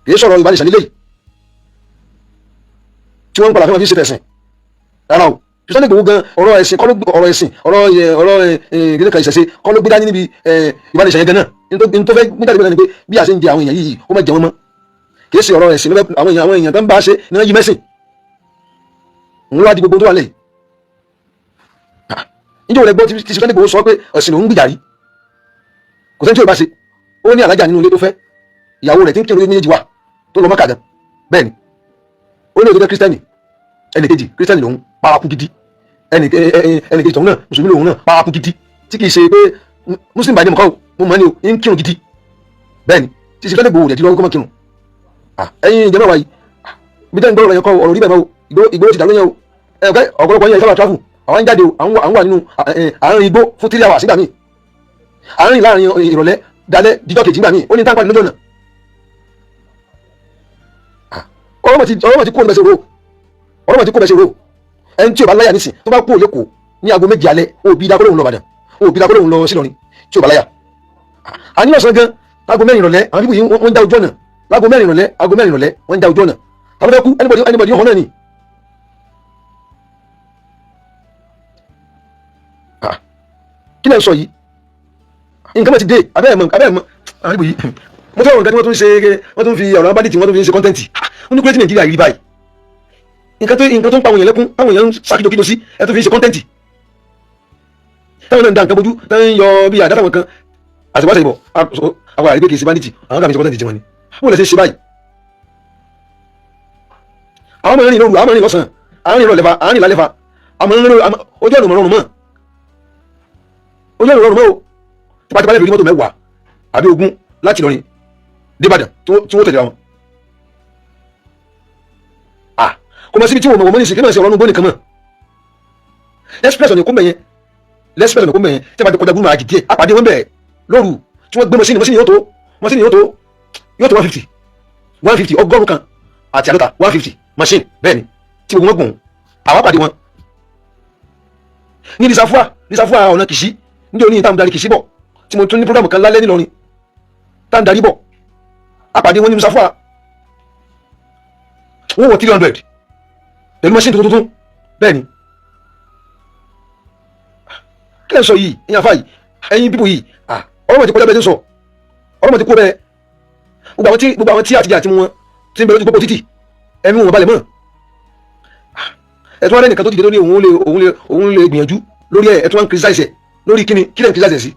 kì í sọ̀rọ̀ Yorùbá nation lélẹyìí tí wọ́n ń padà fún wọn fi ṣe tẹ̀sìn rárá o Sunday Igboho gan ọ̀rọ̀ ẹ̀sìn ọ̀rọ̀ gẹ́gẹ́ kan ìṣẹ̀ṣe kọ́ ló gbé dání níbi Yorùbá nation yẹn gan náà n tó fẹ́ gbé jáde ni pé bí a ṣe ń di àwọn èèyàn yìí ó má jẹ wọn mọ́ kì í ṣe ọ̀rọ̀ ẹ̀sìn àwọn èèyàn tó ń bá ṣe ní wọ́n yí mẹ́sìn ń wá di gbogbo tó wà lẹ́yìn níjẹ́ òun ẹgbọ́n tí Sunday Igboho sọ pé ẹ̀sìn lòún gbìjà rí kò sẹ́ni tí ò bá ṣe ó ní alájà nínú ilé tó fẹ́ ìyàwó rẹ̀ tí ń kírun méjèèjì wà tó lọ Mọ́kà gan bẹ́ẹ̀ ni ó ní òtítọ́ kírísítẹ́nì ẹnì kejì kírísítẹ́nì lòún paraku gidi ẹnì kejì tọ̀hún náà mùsùlùmí lòún náà paraku gidi tí kì í ṣe pé muslim báyìí mọ̀kọ́ mo mọ̀ ní o ń kírun gidi bẹ́ẹ̀ ni tí Sunday Igboho rẹ̀ ti lọ́wọ́ kọ́ mọ́ kírun ẹ̀yin ìjọba wa yìí bí tẹ́ ń gbọ́dọ̀ yẹn kọ́ ọ̀rọ̀ rí bẹ́ẹ̀ mọ́ Ìgbòho ti dàrú yẹn o ọ̀pọ̀lọpọ̀ yẹn ìfọwọ́ travel àwọn ń jáde o àwọn wà nínú àárín igbó fún 3 hours sígbà míì àárín láàrin ìrọ̀lẹ́ dalẹ́ díjọ́ kejì nígbà míì ó ní táǹpà lójó náà ọ̀rọ̀ mọ̀ ti kó bẹ́sẹ̀ ro ọ̀rọ̀ mọ̀ ti kó bẹ́sẹ̀ ro ẹni tí ò bá láyà nísìn tó bá kú òlẹ́kọ̀ọ́ ní aago méjì alẹ́ òbí dákọ́lóhùn lọ Ìbàdàn òbí dákọ́lóhùn lọ sílọrin tí ò bá láyà àní ọ̀sán gan aago 4 ìrọ̀lẹ́ àwọn bíbù yìí wọ́n ń já ojú ọ̀nà láago 4 ìrọ̀lẹ́ aago 4 ìrọ̀lẹ́ wọ́n ń já ojú ọ̀nà tàbí fẹ́ kú anybody ọ̀hún náà ni kí lẹ́ ń sọ yìí nǹkan mọ̀ ti dé abẹ́ẹ̀mọ̀ àríbò yìí mo fẹ́ ọ̀rọ̀ nǹkan tí wọ́n tún fi ọ̀rọ̀ abádìtì wọ́n tún fi ṣe kọ́ńtẹ́ǹtì wọ́n ní kúrẹ́tì Nàìjíríà rí báyìí nǹkan tó ń pa àwọn èèyàn lẹ́kún àwọn èèyàn ń ṣàkíjokíjo sí ẹ tún fi ṣe kọ́ńtẹ́ǹtì táwọn náà ń da nǹkan bójú táwọn ń yọ bí àdá táwọn kan àtiwáṣẹ ìbọ̀ àwọn àrígbé kìí ṣe banditi àwọn kàmí ṣe kọ́ńtẹ́ǹtì tiwọn ni wọ́n lè ṣe báyìí àwọn ọmọ ìrìn lóru àwọn ìrìn lọ́sàn àwọn ìrìn lọ́lẹ́fà àwọn ìrìn lálẹ́fà ojú ọ̀nà rọrùn mọ́ ojú ọ̀nà rọrùn mọ́ o tipátipá lẹ́fẹ̀ẹ́ mọ́tò 10 àbí 20 láti Ìlọrin débàdàn tí wọ́n tẹ̀lé wọn. kò mọ̀ síbi tí wọ́n mọ̀ ní ìsìnkú náà sí ọ̀rọ̀ ọ̀nùgbọ́n nìkan mọ̀ express ọ̀nà ìkúnbẹ̀ yẹn tí a bá ti kọjá gúnmọ̀ àjì díẹ̀ àpàdé wọn bẹ̀ lóru tí wọ́n gbé mọ́sínì yóò tó 150 ọgọ́rùn kan àti àdọ́ta 150 machine bẹ́ẹ̀ ni tí gbogbo wọn gùn àwọn àpàdé wọn ní lisafua ọ̀nà Kìṣí ní òní ìtàn darí Kìṣí bọ̀ tí mo tún ní program kan lálẹ́ nílọrin tá ń darí bọ̀ àpàdé wọn ní lisafua wọ́n wọ̀ 300 pẹ̀lú machine tuntun bẹ́ẹ̀ ni kí lẹ́ ń sọ yìí ìyàn fà yìí ẹ̀yin pípò yìí ọ̀rọ̀ mọ̀ ti kọjá bẹ́ẹ̀ tí ń sọ ọ̀rọ̀ mọ̀ ti kó bẹ́ẹ̀ gbogbo àwọn tí àtijọ́ àti wọn tí ń bẹ lójú pópó títì ẹ̀mí wọn balẹ̀ mọ́ ẹ̀tún wọn lẹ́nìkan tó dìde tó ní òun lè gbìyànjú lórí ẹ̀tún wọn criticize lórí kíni kí lẹ́ ń criticize sí.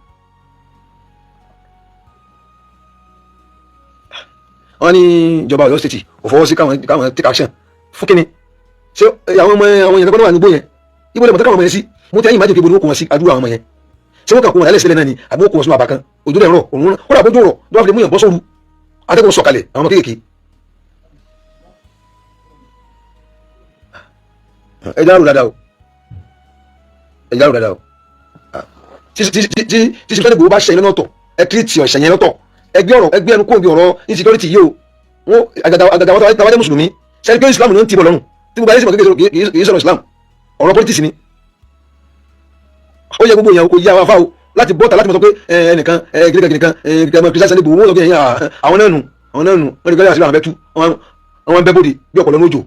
wọ́n ní ìjọba Ọ̀yọ́ state ò fọwọ́ sí káwọn take action fún kíni ṣé àwọn èèyàn tó wà nígbó yẹn ibo lè mọ̀ tó káwọn ọmọ yẹn sí mo ti ẹ̀yìn májèké ibo ni wọ́n kó wọn sí àdúrà àwọn ọmọ yẹn ṣé wọ́n kà kó wọn lálẹ́ sílẹ̀ náà ni àbí wọ́n kó wọn sínú àbá kan òjò rẹ̀ rọ̀ òun ó rà bójú rọ̀ tó wà fi lè mú yàn bọ́ sóru atẹ́kùn sọ̀kalẹ̀ àwọn ọmọ kéékèèké ẹ jẹ́ àrò dáadáa o tí Sunday Igboho bá ṣe yẹn lọ́tọ̀ ẹ tírìtì ọ̀ṣẹ̀ yẹn lọ́tọ̀ ẹgbẹ́ ẹnu kóòbí ọ̀rọ̀ insecurity yìí o wọn àgàgà wọn tàwádé mùsùlùmí sẹ́ni pé Islam ló ń tibọ̀ lọ́rùn tí gbogbo ayé sì mọ̀ kékeré kì í sọ̀rọ̀ Islam ọ̀rọ̀ politics ni ó yẹ gbogbo èèyàn kò yí àwọn afáwo láti bọ́ta láti mọ̀ sọ pé ẹnìkan gíríkan kìrìsìtẹ́nì Sunday Igboho wọn lọ bí ẹ̀yìn àwọn náà nù wọ́n rí gbọ́dọ̀ àṣírí àwọn abẹ́tú wọ́n bẹ́ bòde bí ọ̀pọ̀lọ́ lójò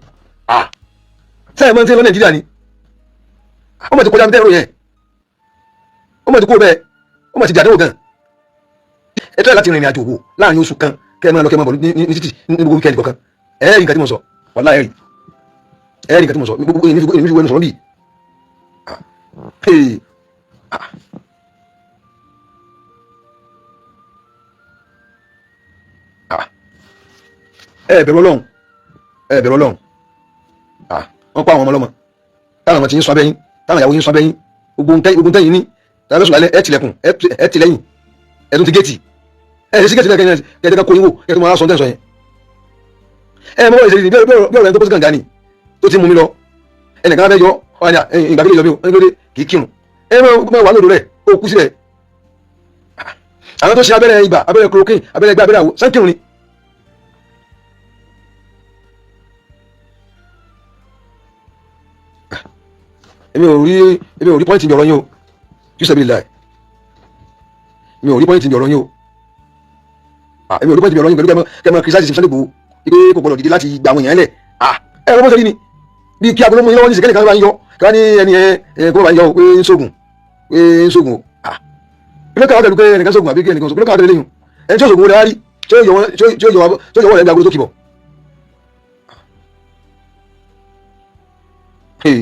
sẹ́yìn mọ́ tí ń lọ Nàìjíríà ni ó mọ̀ ti kọjá mítẹ́rù yẹn ó mọ̀ ti kó bẹ́ẹ̀ ó mọ̀ ti dàdéwò gan ẹ tẹ́lẹ̀ láti rìnrìn àjò wò láàrin oṣù kan kẹ́ ẹ máa lọ kẹ́ ẹ máa bọ̀ ní títì ní gbogbo wíkẹ́ndì kọ̀ọ̀kan ẹ̀ẹ́rì nǹkan tí mo sọ wàlá ẹ̀rì nǹkan tí mo sọ èmi fi wẹ́nu sọ̀rọ̀ bíi ẹ bẹ̀rù Ọlọ́run wọ́n pa àwọn ọmọ ọlọ́mọ táwọn ọmọ ti ń sọ abẹ́yìn táwọn ìyàwó yín sọ abẹ́yìn ogun tẹ́yìn ní tàbí sùn lálẹ́ ẹ tilẹ̀kùn ẹ tilẹ̀yìn ẹ̀dùn ti géètì ẹ sí géètì náà kẹ́ẹ̀dẹ́ka kó yín wò kẹ́ẹ̀ tó máa sọ tẹ́sọ yẹn ẹ mọ́ ìṣèlú bí ọ̀rọ̀ ẹni tó pọ́sí gàǹgà ni tó ti mú mi lọ ẹnìkan fẹ́ yọ ìgbà kílè yọ bí ó ń kì í kírun ẹ mọ́ wà lódò rẹ̀ ó kú sílẹ̀ àwọn tó ṣe abẹ́rẹ́ ibà abẹ́rẹ́ chloroquine abẹ́rẹ́ ẹgbẹ́ abẹ́rẹ́ àwọ̀ sánkírun ni èmi ò rí pọ́ìntì ní ọ̀rọ̀ yín o kí sẹ́bi láì mi ò rí pọ́ìntì ní ọ̀rọ̀ yín o èmi ò rí pọ́ìntì ní ọ̀rọ̀ yín pẹ̀lú kẹ́mọ́ kìrìsìtì Sunday Igboho pé kò gbọdọ̀ dìde láti gba àwọn èèyàn lẹ̀ ẹ ọmọ sẹ́ni ni bí kí agolo mú yín lọ́wọ́ ní sèkéde kan bá ń yọ kí wọ́n ní ẹni kó bá ń yọ pé ń sógun o ilé kan wá pẹ̀lú pé ẹnìkan sógun àbí ẹnìkan sógun ilé kan wá pẹ̀lú lẹ́yìn ẹni tí ó sógun wọlé wá rí tí ó yọ wọ́n rẹ̀ ní agolo tó kìbọ̀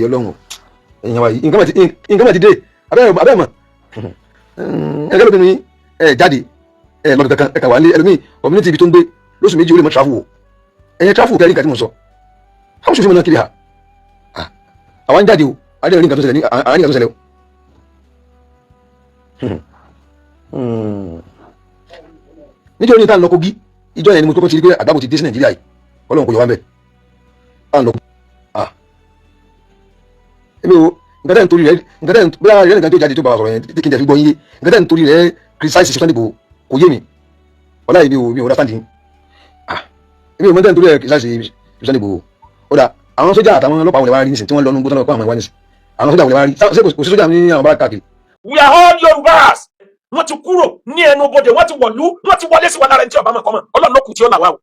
ọlọ́run èèyàn wa yìí nǹkan mà ti dé abẹ́ mọ̀ ẹgbẹ́ lóbi ní jáde lọ́dún kankan ẹ̀ka wà ní ẹlòmíì community ibi tó ń gbé lóṣù méjì ó lè mọ travel wò ẹ̀yẹn travel kẹrin nǹkan tí mo sọ àwọn sòfin mọ̀ náà kiri ha àwọn ń jáde o adé rí nǹkan tó ṣẹlẹ̀ àwọn nǹkan tó ṣẹlẹ̀ o nítorí níta ń lọ Kogi ìjọ yẹn ni mo tó kọ́ ti rí pé àgbàbọ̀ ti dé sí Nàìjíríà yìí ọlọ́run kò yọ wá ń bẹ̀ à ń lọ èmi o nǹkan tẹ́ ń torí rẹ̀ bí ara rẹ̀ nǹkan tó jáde tó bá wa sọ̀rọ̀ yẹn kí n tẹ̀ fi gbọ́ yín yé nǹkan tẹ́ ń torí rẹ̀ criticize Sunday Igboho kò yé mi ọ̀la yìí mi ò understand yín èmi ò mọ̀ tẹ́ ń torí rẹ̀ criticize Sunday Igboho ó dà àwọn sójà àtàwọn ọlọ́pàá wọlé wá rí nísìn tí wọ́n lọ nú gbọ́dọ̀ pa àwọn ìwà nísìn àwọn sójà wọlé wá rí ṣé kò sí sójà ní àwọn bá káàkiri. We are all Yorùbás wọ́n ti kúrò ní ẹnu bodè wọ́n ti wọ̀lú wọ́n ti wọlé sí wa lára ẹni tí ọba mọ̀ kọ́mọ̀ Ọlọ́run ló kù tí ó là wá o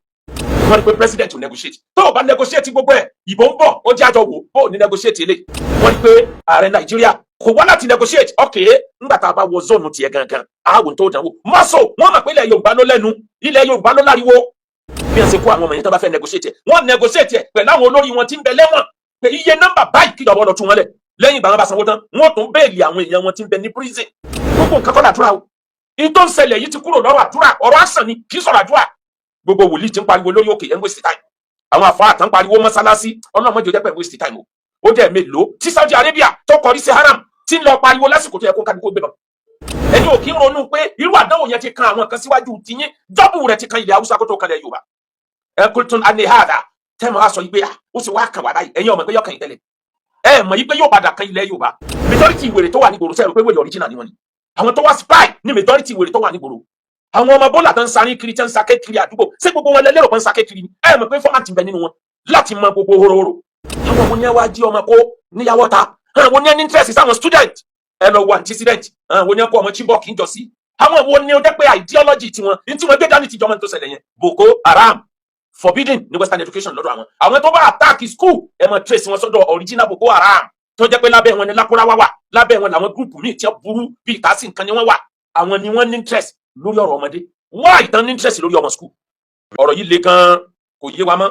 wọ́n ní pé president ò negotiate tó o bá negotiate gbogbo ẹ̀ ìbò ń bọ̀ ó jẹ́ àjọ wò bó o ní negotiate eléyìí wọ́n ní pé ààrẹ Nàìjíríà kò wá láti negotiate ọ̀kẹ́ ńgbà tá a bá wọ zone tiẹ̀ gangan àwọn tó dánwò mọ́sọ̀ wọ́n mọ̀ pé ilẹ̀ Yorùbá ló lẹ́nu ilẹ̀ Yorùbá ló láriwo bí wọ́n ṣe kó àwọn ọmọ yẹn tó bá fẹ́ negotiate wọ́n negotiate pẹ̀lú àwọn olórí wọn tí ń bẹ lẹ́wọ̀n pé iye nọ́mbà báyìí kí ìjọba lọ tún wọn lẹ̀ lẹ́yìn ìgbà wọn bá sanwó tán wọ́n tún béèlì àwọn èèyàn wọn tí ń bẹ ní prison gbogbo nǹkan kọ́ làdúrà o ìtò ń ṣẹlẹ̀ yìí ti kúrò lọ́rọ̀ àdúrà ọ̀rọ̀ àsàn ni kì í sọ̀rọ̀ àdúrà gbogbo wòlíì ti ń pariwo lórí òkè ẹ̀ ń waste time àwọn àfáà tán pariwo mọ́sálásí ọlọ́mọdé jẹ́ pẹ̀lú waste time ó dẹ̀ mélòó tí Saudi Arabia tó kọrí sí haram tí ń lọ pariwo lásìkò tó yẹ kó kálukú gbé bọ̀ ẹni ò kí ń ronú pé irú àdánwò yẹn ti kan àwọn kan síwájú tiyín dọ́bù rẹ̀ ti kan ilẹ̀ Haúsá kó tó kalẹ̀ Yorùbá ẹ kultun anihada tẹ́mọ̀ á sọ yìí pé ó sì wá kàn wá báyìí ẹ̀yin ọmọ pé yọkàn ìtẹ́lẹ̀ ẹ mọ̀ yìí pé yóò padà kan ilẹ̀ Yorùbá majority ìwèrè tó wà ní gbòòrò sẹ́rù pé wèrè original ni wọ́n ni àwọn tó wá spy ní majority ìwèrè tó wà ní gbòòrò àwọn ọmọ bọ́ọ̀lù àtàn sáré kiri tẹ́ ń sakẹ́ kiri àdúgbò ṣé gbogbo wọn lẹ́lẹ́rọ̀ pé ń sakẹ́ kiri ẹ mọ̀ pé fọ́màtì bẹ nínú wọn láti mọ gbogbo horohoro àwọn ọmọ yẹn wá jí ọmọ kó níyàwó ta àwọn yẹn ní interest sáwọn student ẹ lọ wọ antecedent àwọn yẹn kó ọmọ Chibok ń jọ sí àwọn wo ni ó jẹ́ pé ideology tiwọn ní tí wọ́n gbé dání tìjọba tó ṣẹlẹ̀ yẹn Boko Haram forbidden ní western education lọ́dọ̀ àwọn tó bá attack school ẹ mọ̀ trace wọn sọ́dọ̀ original Boko Haram tó jẹ́ pé lábẹ́ wọn ni Lakurawa wà lábẹ́ wọn làwọn gúrùpù míì tí wọ́n burú bíi ìtàsí nǹkan ni wọ́n wà àwọn ni wọ́n ní interest lórí ọ̀rọ̀ ọmọdé wá ìtàn ní interest lórí ọmọ school ọ̀rọ̀ yìí le gan kò yé wa mọ́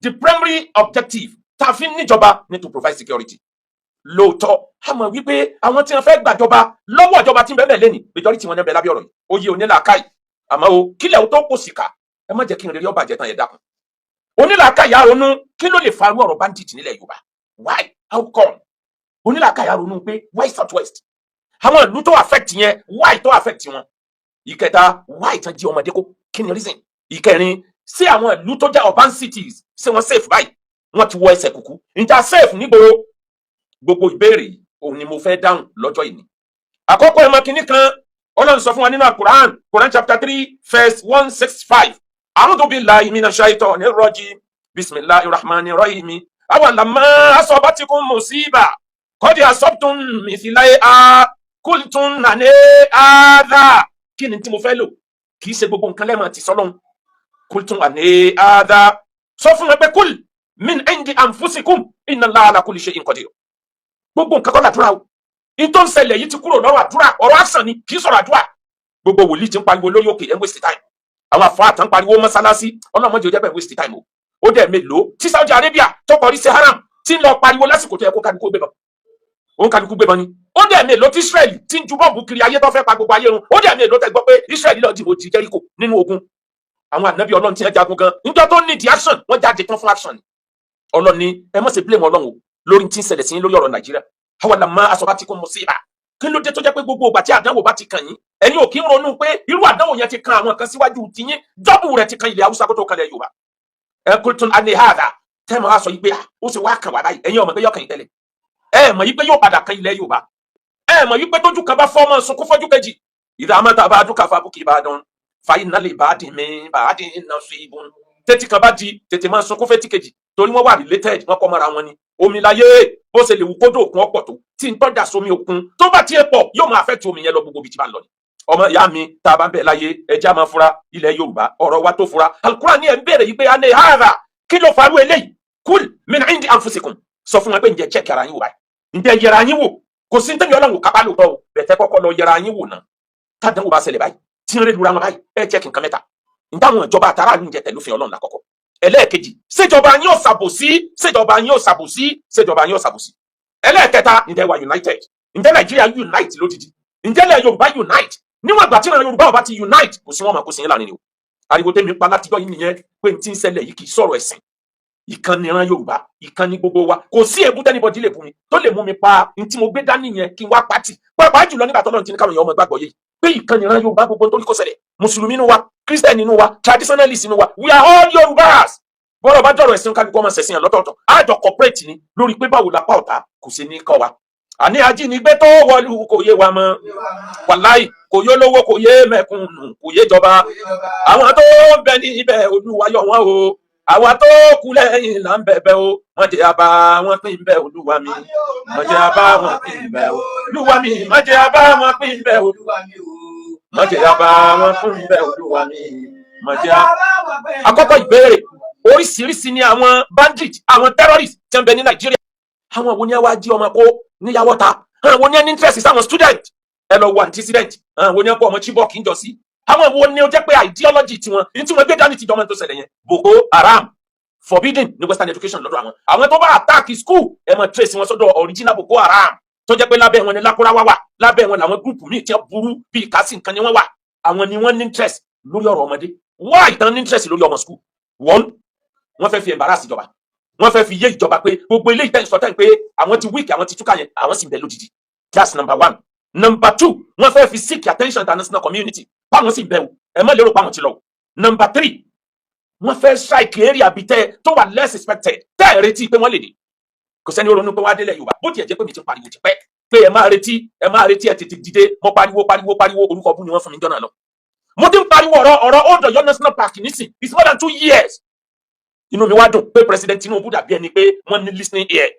the primary objective tá a fi níjọba ní to provide security lóòótọ́ a mọ̀ wípé àwọn tí wọ́n fẹ́ gbàjọba lọ́wọ́ ìjọba tí ń bẹ́ẹ̀ lẹ́nìí majority wọn ní bẹ́ẹ̀ lábẹ́ ọ̀rọ̀ yìí ó yé onílàákàyè àmọ́ o kílẹ̀ o tó kò sì kà ẹ má jẹ́ kí n rí ọba àjẹtàn yẹn dákun onílàákàyà ronú kí ló lè farú ọ̀rọ̀ bandit nílẹ̀ Yorùbá why how come onílàákàyà ronú pé why south west àwọn ìlú tó affect yẹn why tó affect wọn ìkẹta why tán jí ọmọdé kó kí ni reason ìkẹrin sí àwọn ìlú tó jẹ́ urban cities ṣé wọ́n safe báyìí wọ́n ti wọ ẹsẹ̀ kúkú níta safe nígboro gbogbo ìbéèrè òun ni mo fẹ́ dáhùn lọ́jọ́ yìí ni àkọ́kọ́ ẹ̀mọ kìíní kan Ọlọ́run sọ fún wa nínú Quran chapter 3 verse 165 a'udhu billahi minash shaitonir rajim bismillahir rahmanir rahim awalamma asabatikum musiba qad asabtum mithlaiha qultum nane hadha kí ni tí mo fẹ́ lò kì í ṣe gbogbo nǹkan lẹ́mọ̀ ti sọ́lọ́hun qultum nane hadha sọ fún wọn pé kul min indi anfusikum inna Allaha ala kulli shay'in qadir gbogbo nǹkan kọ́ làdúrà o ìtò ń ṣẹlẹ̀ yìí ti kúrò lọ́rọ̀ àdúrà ọ̀rọ̀ àsàn ni kì í sọ̀rọ̀ àdúrà gbogbo wòlíì ti ń pariwo lórí òkè ẹ̀ ń waste time àwọn àfọ àtàn pariwo mọ́sálásí ọlọ́mọdé òjẹ́ bẹ́ẹ̀ waste time o ó dẹ̀ mélòó tí Saudi Arabia tó kọrí sí haram tí ń lọ pariwo lásìkò tó yẹ kó kálukú gbé bọ̀ òun kálukú gbé bọ̀ ni ó dẹ̀ mélòó tí Israel ti ń ju bọ́ọ̀bù kiri ayé tó fẹ́ pa gbogbo ayé run ó dẹ̀ mélòó tẹ́ gbọ́ pé Israel lọ dìbò ti Jericho nínú ogun àwọn ànábì Ọlọ́run ti ń jagun gan níjọ́ tó ní di action wọ́n jáde tán fún action Ọlọ́run ni ẹ má ṣe blame Ọlọ́run o lórí tí ń ṣẹlẹ̀ sí lórí ọ̀rọ̀ Nàìjíríà awalamma asabatikum musiba kí ló dé tó jẹ́ pé gbogbo ìgbà tí àdánwò bá ti kàn yín ẹ̀yin ò kí ń ronú pé irú àdánwò yẹn ti kan àwọn kan síwájú tiyín dọ́bù rẹ̀ ti kan ilẹ̀ Haúsá kó tó kalẹ̀ Yorùbá ẹ kultun anihada tẹ́mọ̀ á sọ yìí pé ó sì wá kàn wá báyìí ẹ̀yin ọmọ pé yọkàn ìtẹ́lẹ̀ ẹ mọ̀ yìí pé yóò padà kan ilẹ̀ Yorùbá ẹ mọ̀ yìí pé tójú kan bá fọ́ ọmọ sunkún fọ́jú kejì ìdá àmọ́ta bá dúkà fábùkì Ìbàdàn fàyínà lè bá dín mi bá dín iná sí ibùn tètè kan bá di tètè máa sunkún fẹ́ tí kejì torí wọ́n wà related wọ́n kọ́ mọ́ra wọn ni omi láyé bó ṣe lè wù kódò òkun ọ̀pọ̀ tó tí ń tọ́jà sómi òkun tó bá tiẹ̀ pọ̀ yóò máa affect omi yẹn lọ gbogbo ibi tí bá ń lọ ni ọmọ ìyá mi tá a bá ń bẹ láyé ẹja máa fura ilẹ̀ Yorùbá ọ̀rọ̀ wa tó fura Al-Qur'an ni ẹ̀ ń béèrè yìí pé ane hàrà kí ló farú eléyìí kúl min indi anfusikum sọ fún wọn pé ǹjẹ́ check ara yín wò báyìí ǹjẹ́ yẹra yín wò kò sí tẹ́mi Ọlọ́run kápá lóòótọ́ o bẹ̀tẹ̀ kọ́kọ́ lọ yẹra yín wò náà tádánwò bá ṣẹlẹ̀ báyìí tí ń rẹ́ lura wọn báyìí ẹ check nǹkan mẹ́ta nítawọn ìjọba àtàrà ní ìjẹ tẹ̀lé òfin Ọlọ́run lákọ̀ọ́kọ́ ẹlẹ́ẹ̀kejì ṣèjọba yín ò ṣàbòsí ṣèjọba yín ò ṣàbòsí ṣèjọba yín ò ṣàbòsí ẹlẹ́ẹ̀kẹta ǹjẹ́ wa united ǹjẹ́ Nàìjíríà unite lódìdí ǹjẹ́ ilẹ̀ Yorùbá unite níwọ̀n ìgbà tí ìran Yorùbá ọba ti unite kò sí wọn mà kó sí yín láàrin ni o ariwo tẹ́mi pa látijọ́ yìí nìyẹn pé n ti ń ṣẹlẹ̀ yìí kì í sọ̀rọ̀ ẹ̀sìn ìkànnì ìran Yorùbá ìkànnì gbogbo wa kò sí èbú tẹ́nibọ́dì lè fún mi tó lè mú mi pa n tí mo gbé dání yẹn kí n wá pátì pàápàá jùlọ nígbà tọ́lọ́run ti ní káwọn èèyàn ọmọ gbàgbọ́ yìí pé ìkànnì ìran Yorùbá gbogbo nítorí kò ṣẹlẹ̀ mùsùlùmí inú wa kírísítẹ́nì inú wa traditionalist inú wa we are all Yorùbás bọ́lá bá dọ̀rọ̀ ẹ̀sìn kálukú ọmọ ṣẹ̀sìn lọ́tọ̀ọ̀tọ̀ àjọ corporate ni lórí pé báwo lápá ọ̀tá kò sí ní kọ́ wa àní ajínigbé tó wọlú kò yé wa mọ́ wàláì kò yó lówó kò yé mẹ̀kúnnù kò yé jọba àwọn tó ń bẹ ní ibẹ̀ Olúwa yọ wọ́n o àwa tó kú lẹ́yìn là ń bẹ̀bẹ̀ o wọ́n jẹ́ àbá wọn pín bẹ́ẹ̀ Olúwa mi wọ́n jẹ́ àbá wọn pín bẹ́ẹ̀ Olúwa mi wọ́n jẹ́ àbá wọn pín bẹ́ẹ̀ Olúwa mi wọ́n jẹ́ àbá wọn pín bẹ́ẹ̀ Olúwa mi wọ́n jẹ́ àkọ́kọ́ ìbéèrè oríṣiríṣi ni àwọn bandit àwọn terrorist tí ń bẹ ní Nàìjíríà àwọn wo ni wá jí ọmọ kó níyàwó ta àwọn wo ni ní interest sáwọn student ẹ lọ wo antecedent àwọn wo ni kó ọmọ Chibok ń jọ sí àwọn wo ni ó jẹ́ pé ideology tiwọn ní tí wọ́n gbé dání ti jọmọ tó ṣẹlẹ̀ yẹn Boko Haram forbidden ní western education lọ́dọ̀ àwọn tó bá attack school ẹ mọ̀ trace wọn sọ́dọ̀ original Boko Haram tó jẹ́ pé lábẹ́ wọn ni Lakurawa wà lábẹ́ wọn làwọn group míì tí wọ́n burú bíi kásì nǹkan ni wọ́n wà àwọn ni wọ́n ní interest lórí ọ̀rọ̀ ọmọdé why ìtàn ní interest lórí ọmọ school one wọ́n fẹ́ fi embarrass ìjọba wọ́n fẹ́ fi yé ìjọba pé gbogbo ilé ìtẹ́ ìsọtẹ́ pé àwọn ti weak àwọn ti túkà yẹn àwọn sì ń bẹ lójijì that's number one. Number two wọ́n fẹ́ fi seek attention international community báwọn sì ń bẹ o ẹ má lérò páwọn ti lọ. Number three wọ́n fẹ́ strike area bíi tẹ́ tó wà less expected tẹ́ ẹ̀ retí pé wọ́n lè dé kò sẹ́ni ó ronú pé wọ́n á délẹ̀ Yorùbá bó tiẹ̀ jẹ́ pé mi ti pariwo ti pẹ́ pé ẹ máa retí ẹ tètè dìde mo pariwo orúkọ bú ni wọ́n fún mi jọ́nà lọ. Mo ti ń pariwo ọ̀rọ̀ Old Ọ̀yọ́ National Park nísìn it's more than 2 years. Inú mi wá dùn pé President Tinubu dàbí ẹni pé wọ́n ní listening ear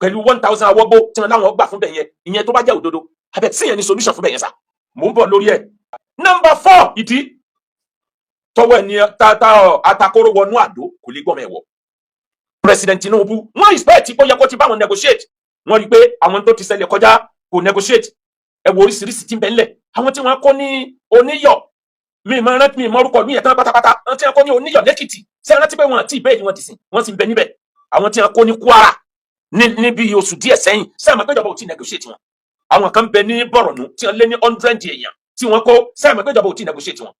pẹ̀lú 1000 awọ́gbó tí wọ́n láwọn gbà fún bẹ̀yẹn ìyẹn tó bá jẹ́ òdodo abẹ́ tí yẹn ní solution fún bẹ̀yẹn sá mò ń bọ̀ lórí ẹ̀. Number 4 ìdí tọwọ́ ẹni atakóró wọnú àdó kò lè gbọ́mọ ẹ̀wọ̀. President Tinubu wọ́n expect pé ó yẹ kó ti bá wọn negotiate wọ́n rí i pé àwọn tó ti ṣẹlẹ̀ kọjá kò negotiate ẹ wo oríṣiríṣi tí ń bẹ ńlẹ̀ àwọn tí wọ́n kọ́ ní Oníyọ̀ mi máa rántí mi mọ́rúkọ mi yẹn tán pátápátá àwọn tí wọ́n kọ́ ní Oníyọ̀ lẹ́kìtì ṣé rántí pé wọ́n àti ìbéèrè wọn ti sìn wọ́n sì ń bẹ níbẹ̀ àwọn tí wọ́n kọ́ ní Kwara níbi oṣù díẹ̀ sẹ́yìn sẹ́yìn mọ̀ pé ìjọba ò tí negotiate wọn àwọn kan bẹ ní Bọ̀rọ̀nù tí wọ́n lé ní 100 èèyàn tí wọ́n kó sẹ́yìn mọ̀ pé ìjọba ò tí negotiate wọn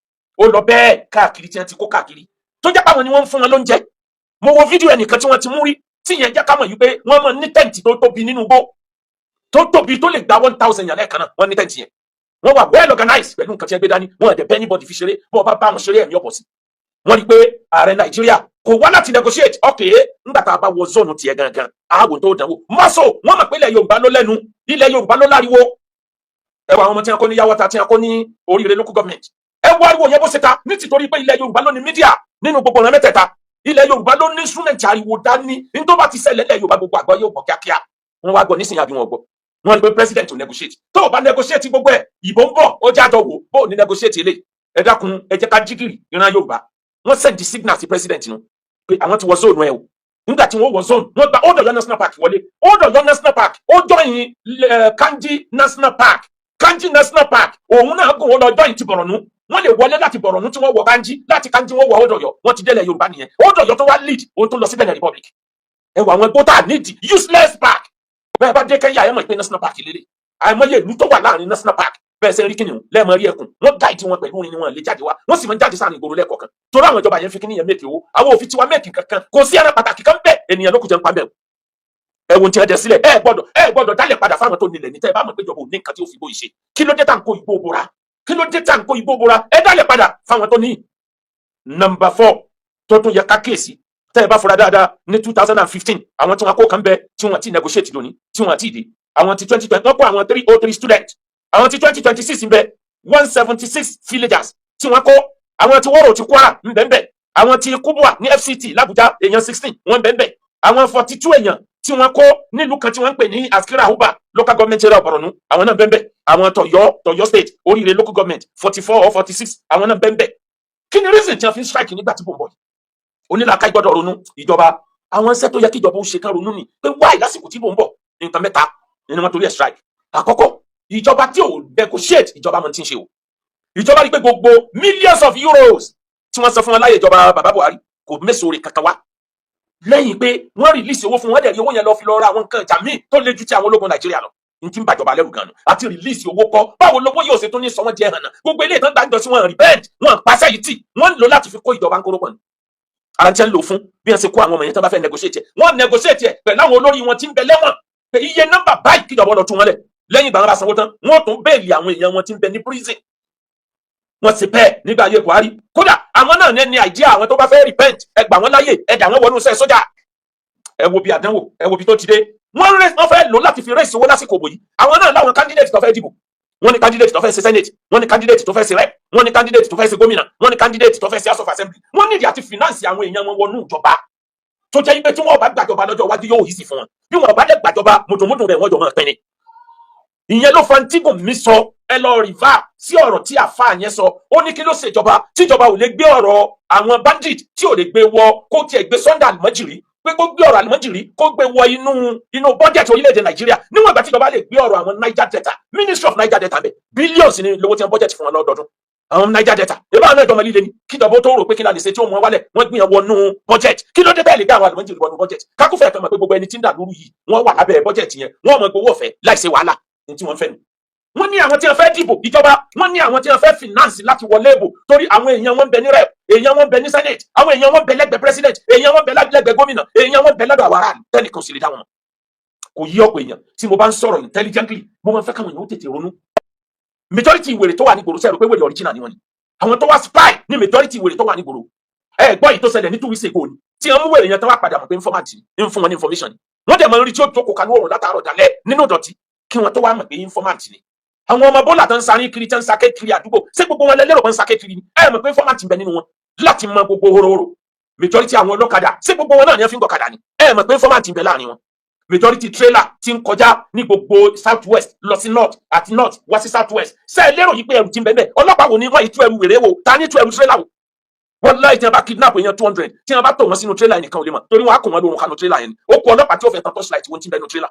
ó lọ bẹ́ẹ̀ káàkiri tí wọ́n ti kó káàkiri tó jẹ́ pàwọn ni wọ́n ń fún wọn lóúnjẹ mo wo fídíò ẹnìkan tí wọ́n ti mú rí tí yẹn jẹ́ ká mọ̀ yìí pé wọ́n mọ̀ ní tẹ́ǹtì tó tóbi nínú igbó tó tóbi tó lè gba 1000 yàn lẹ́ẹ̀kan náà wọ́n ní tẹ́ǹtì yẹn wọ́n wà well organized pẹ̀lú nǹkan tí ẹ gbé dání wọ́n ẹ̀dẹ̀ bẹ́ẹ̀ anybody fi ṣeré bọ́ ọba bá wọn ṣeré ẹ̀mí ọ̀pọ̀ sí wọ́n rí pé ààrẹ Nàìjíríà kò wá láti negotiate okay nígbà tá a bá wọ zone tiẹ̀ gangan ààbò tó dánwò mọ́sọ̀ wọ́n mọ̀ pé ilẹ̀ Yorùbá ló lẹ́nu ilẹ̀ Yorùbá ló láriwo ẹ wọ àwọn ọmọ tí wọn kọ́ ní Yawata tí wọn kọ́ ní Oríire local government ẹ wọ ariwo yẹn bó ṣe ta ní tìtorí pé ilẹ̀ Yorùbá ló ní mídíà nínú gbogbo ọ̀nà mẹ́tẹ̀ẹ̀ta ilẹ̀ Yorùbá ló ní instrument ariwo dání ní tó bá ti ṣẹlẹ̀ ilẹ̀ Yorùbá gbogbo àgbọ̀ yóò gbọ́ kíákíá wọn wá gbọ́ nísìnyí àbí wọn gbọ́ wọn ní pé president ò negotiate tó o bá negotiate gbogbo ẹ̀ ìbò ń bọ̀ ó jájọ wò bó o ní negotiate eléyìí ẹ dákun ẹ jẹ́ ká jígìrì ìran Yorùbá wọ́n send the signal sí president nu pé àwọn ti wọ zone ẹ o nígbà tí wọ́n wọ zone wọ́n gba Old Ọ̀yọ́ National Park wọlé Old Ọ̀yọ́ National Park ó join Kanji National Park Kanji National Park òun náà gùn ó lọ join ti Bọ̀rọ̀nù wọ́n lè wọlé láti Bọ̀rọ̀nù tí wọ́n wọ Kanji láti Kanji wọ́n wọ Old Ọ̀yọ́ wọ́n ti délẹ̀ Yorùbá nìyẹn Old Ọ̀yọ́ tó wá lead òun tó lọ sí Benin Republic ẹ wọ àwọn gbọ́tà need useless park bẹ́ẹ̀ bá dé Kenya ẹ mọ̀ pé National Park lélẹ̀ àìmọye ìlú tó wà láàrin National Park bẹ́ẹ̀ sẹ́ rí kìnìún lẹ́ẹ̀mọ rí ẹkùn wọ́n gáìdì wọn pẹ̀lú orin wọn lè jáde wá wọ́n sì máa ń jáde sáàrin ìgboro lẹ́ẹ̀kọ̀ọ̀kan torí àwọn ìjọba yẹn fi kíní yẹn mẹ́kì owó àwọn òfin tiwa mẹ́kì kankan kò sí ẹran pàtàkì kan bẹ́ẹ̀ ènìyàn ló kù jẹun pa bẹ́ẹ̀ ẹ̀wọ̀n tí ẹ dẹ̀ sílẹ̀ ẹ gbọ́dọ̀ dálẹ̀ padà fáwọn tó nílẹ̀ ní tẹ́ ẹ bá mọ̀ pé ìjọba ò ní nǹkan tí ó fi bó ìṣe kí ló dé tá à ń kó igbó bora kí ló dé tá à ń kó igbó bora ẹ dálẹ̀ padà fáwọn tó ní. Number 4 tó tún yẹ ká kíyèsí tẹ́ ẹ bá fura dáadáa ní 2015 àwọn tí wọn kó kan bẹ tí wọn ti negotiate lónìí tí wọn ti dé àwọn ti 2020 wọn kó àwọn 303 student àwọn ti 2026 ń bẹ 176 villagers tí wọn kó àwọn tí wọ́rọ̀ ti Kwara ńbẹ̀ńbẹ̀ àwọn ti kubwa ní FCT l'Abuja èèyàn 16 wọ́n bẹ́ẹ̀ àwọn 42 èèyàn tí wọ́n kó nílùú kan tí wọ́n ń pè ní Askira Uba local government area Borno àwọn náà bẹ́ẹ̀ àwọn Tọ̀yọ́ state Oríire local government 44 or 46 àwọn náà bẹ́ẹ̀ kí ni reason tí wọ́n fi ń strike nígbà tí bòńbọ̀ yìí onílàkà gbọ́dọ̀ ronú ìjọba àwọn iṣẹ́ tó yẹ kí ìjọba ó ṣe kan ronú ni pé wáì lásìkò tí bòńbọ̀ nǹkan mẹ́ta ni wọ́n torí ẹ̀ strike àkọ́kọ́ ìjọba tí ò negotiate ìjọba mọ̀ tí ń ṣe o ìjọba rí pé gbogbo millions of euros tí wọ́n sọ fún wọn láyé ìjọba bàbá Buhari kò mẹ́sòrè kankan wá lẹ́yìn pé wọ́n release owó fún wọn dẹ̀ rí owó yẹn lọ fi lọ ra àwọn nǹkan ìjà míì tó le ju ti àwọn ológun Nàìjíríà lọ n ti ń bàjọba lẹ́rù gan-an àti release owó kọ́ báwo lówó yóò ṣe tó ní sọ wọ́n jẹ́ hànà gbogbo ilé ìtàn gbàgbọ́ sí wọn repent wọn pàṣẹ yìí tì wọ́n ń lò láti fi kó ìjọba ń kóró pọ̀ ní. ara ti ń lò fún bí wọ́n ṣe kó àwọn ọmọ yẹn tó bá fẹ́ negotiate wọ́n negotiate pẹ̀lú àwọn olórí wọn tí ń bẹ lẹ́wọ̀n pé iye nọ́mbà báyìí kíjọba lọ tún wọn lẹ̀ lẹ́yìn ìgbà wọn bá sanwó tán wọ́n tún bẹ́ẹ̀lì àwọn èèyàn wọn tí ń bẹ ní prison wọ́n sì bẹ́ẹ̀ nígbà ayé Buhari kódà àwọn náà ní àìjíà àwọn tó bá fẹ́ repent ẹ gbà wọ́n láyè ẹ dà wọ́n wọnú iṣẹ́ sójà ẹ wo bí àdánwò ẹ wo bí tó ti dé wọ́n fẹ́ lò láti fi rẹ́ẹ̀sì owó lásìkò bòyí àwọn náà láwọn candidate tó fẹ́ dìbò wọ́n ní candidate tó fẹ́ ṣe senate wọ́n ní candidate tó fẹ́ ṣe rep wọ́n ní candidate tó fẹ́ ṣe gómìnà wọ́n ní candidate tó fẹ́ ṣe house of assembly wọ́n nídìí àti finance àwọn èèyàn wọn wọnú ìjọba tó jẹ́ pé tí wọ́n bá gbàjọba lọ́jọ́ iwájú yóò easy fún wọn bí wọ́n bá dẹ̀ gbàjọba mùtùmùtù rẹ̀ wọ́n jọ máa pín ni. ìyẹn ló fa tí Gumi sọ ẹ lọ rìvá sí ọ̀rọ̀ tí àfa yẹn sọ ó ní kí ló ṣèjọba tíjọba ò lè gbé ọ̀rọ̀ àwọn bandit tí ò lè gbé wọ kó tiẹ̀ gbé Sunday Almajiri pé kó gbé ọ̀rọ̀ Almajiri kó gbé wọ inú bọ́jẹ̀tì orílẹ̀-èdè Nàìjíríà níwọ̀n ìgbà tíjọba lè gbé ọ̀rọ̀ àwọn Niger Delta Ministry of Niger Delta bẹ̀ billions ní lówó tí wọ́n bọ́jẹ̀tì fún wọn lọ́dọọdún àwọn Niger Delta ìbá àwọn ìjọba líle ni kíjọba tó rò pé kí n lè ṣe tí ó mú wọn wálẹ̀ wọ́n gbìyànjú wọnú bọ́jẹ̀tì kí ló dé bẹ́ẹ̀ lè gbé àwọn Almajiri wọnú bọ́jẹ̀tì kákúfẹ́ kan mọ̀ pé gbogbo ẹni tí ń dà lóru yìí wọ́n wà lábẹ́ bọ́jẹ̀tì yẹn wọ́n mọ̀ gbowó ọ̀fẹ́ láìṣe wàhálà ní tí wọ́n fẹ́ nu wọ́n ní àwọn tí wọ́n fẹ́ dìbò ìjọba wọ́n ní àwọn tí wọ́n fẹ́ finance láti wọlé ìbò torí àwọn èèyàn wọn bẹ ní rep èèyàn wọn bẹ ní senate àwọn èèyàn wọn bẹ lẹ́gbẹ̀ẹ́ president èèyàn wọn bẹ lẹ́gbẹ̀ẹ́ gómìnà èèyàn wọn bẹ lọ́dọ̀ àwọn aráàlú tẹ́nìkan sì lè dá wọn mọ̀ kò yí ọ̀pọ̀ èèyàn tí mo bá ń sọ̀rọ̀ intelligently mo máa ń fẹ́ káwọn èèyàn ó tètè ronú majority ìwèrè tó wà ní gbòòrò sẹ́rù pé wèrè original ni wọ́n ni àwọn tó wá spy ní majority ìwèrè tó wà ní gbòòrò ẹ gbọ́ yìí tó ṣẹlẹ̀ ní 2 weeks ago ni tí wọ́n mú wèrè yẹn tó wá padà mọ̀ pé informant ń fún wọn ní information ni wọ́n dẹ̀ mọ̀ ń rí tí ó jókòó kanú òrùn látàárọ̀ dalẹ́ nínú ìdọ̀tí kí wọ́n tó wá mọ̀ pé informant ni àwọn ọmọ bọ́ọ̀lù àtàn sáré kiri tán sáké kiri àdúgbò ṣé gbogbo wọn lẹ́lẹ́rọ̀ kan sáké kiri ni ẹ mọ̀ pé fọ́màtì ń bẹ nínú wọn láti mọ gbogbo horohoro majority àwọn ọlọ́kadà ṣé gbogbo wọn náà ní ẹ fi ń gọ̀kadà ni ẹ mọ̀ pé fọ́màtì ń bẹ láàrin wọn majority trailer ti ń kọjá ní gbogbo south west lọ sí north àti north wá sí south west ṣé ẹ lérò yìí pé ẹrù ti ń bẹ bẹ́ẹ̀ ọlọ́pàá wo ni wọ́n yìí tú ẹrù wèrè wo ta ní tú ẹrù trailer wo wọ́n láì tí wọ́n bá kidnap èèyàn 200 tí wọ́n bá tò wọ́n sínú trailer nìkan ò lè mọ̀ torí wọ́n á kò wọ́n lórun kanu trailer yẹn ni ó kọ ọlọ́pàá tí ó fẹ́ tán torchlight wọ́n ti ń bẹ nínú trailer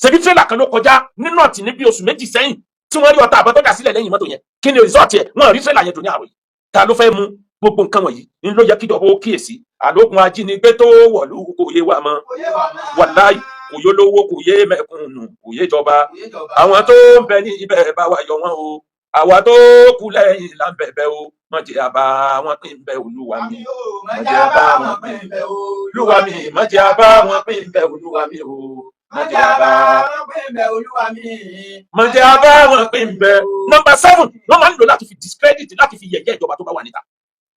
ṣebí trailer kan ló kọjá ní north ní bí oṣù méjì sẹ́yìn tí wọ́n rí ọta àbọ̀ tó dà sílẹ̀ lẹ́yìn mọ́tò yẹn kí ni result yẹ wọ́n rí trailer yẹn tó ní àròyìn ta ló fẹ́ mú gbogbo nǹkan wọ̀nyí ń ló yẹ kí ìjọba ó kíyèsí àlógun ajínigbé tó wọ̀lú kò yé wa mọ́ wàláì kò yó lówó kò yé mẹ̀kúnnù kò yé jọba àwọn tó ń bẹ ní ibẹ̀ bá wa yọ wọn o àwa tó kù lẹ́yìn là ń bẹ̀bẹ̀ o mọ̀jẹ̀ àbá wọn pín bẹ́ olúwa mi mọ̀jẹ̀ àbá wọn pín bẹ́ olúwa mi mọ̀jẹ̀ àbá wọn pín bẹ́ olúwa mi o mọ̀jẹ̀ àbá wọn pín bẹ́ olúwa mi mọ̀jẹ̀ àbá wọn pín bẹ́. Number 7 wọ́n máa ń lò láti fi discredit láti fi yẹ̀yẹ́ ìjọba tó bá wà níta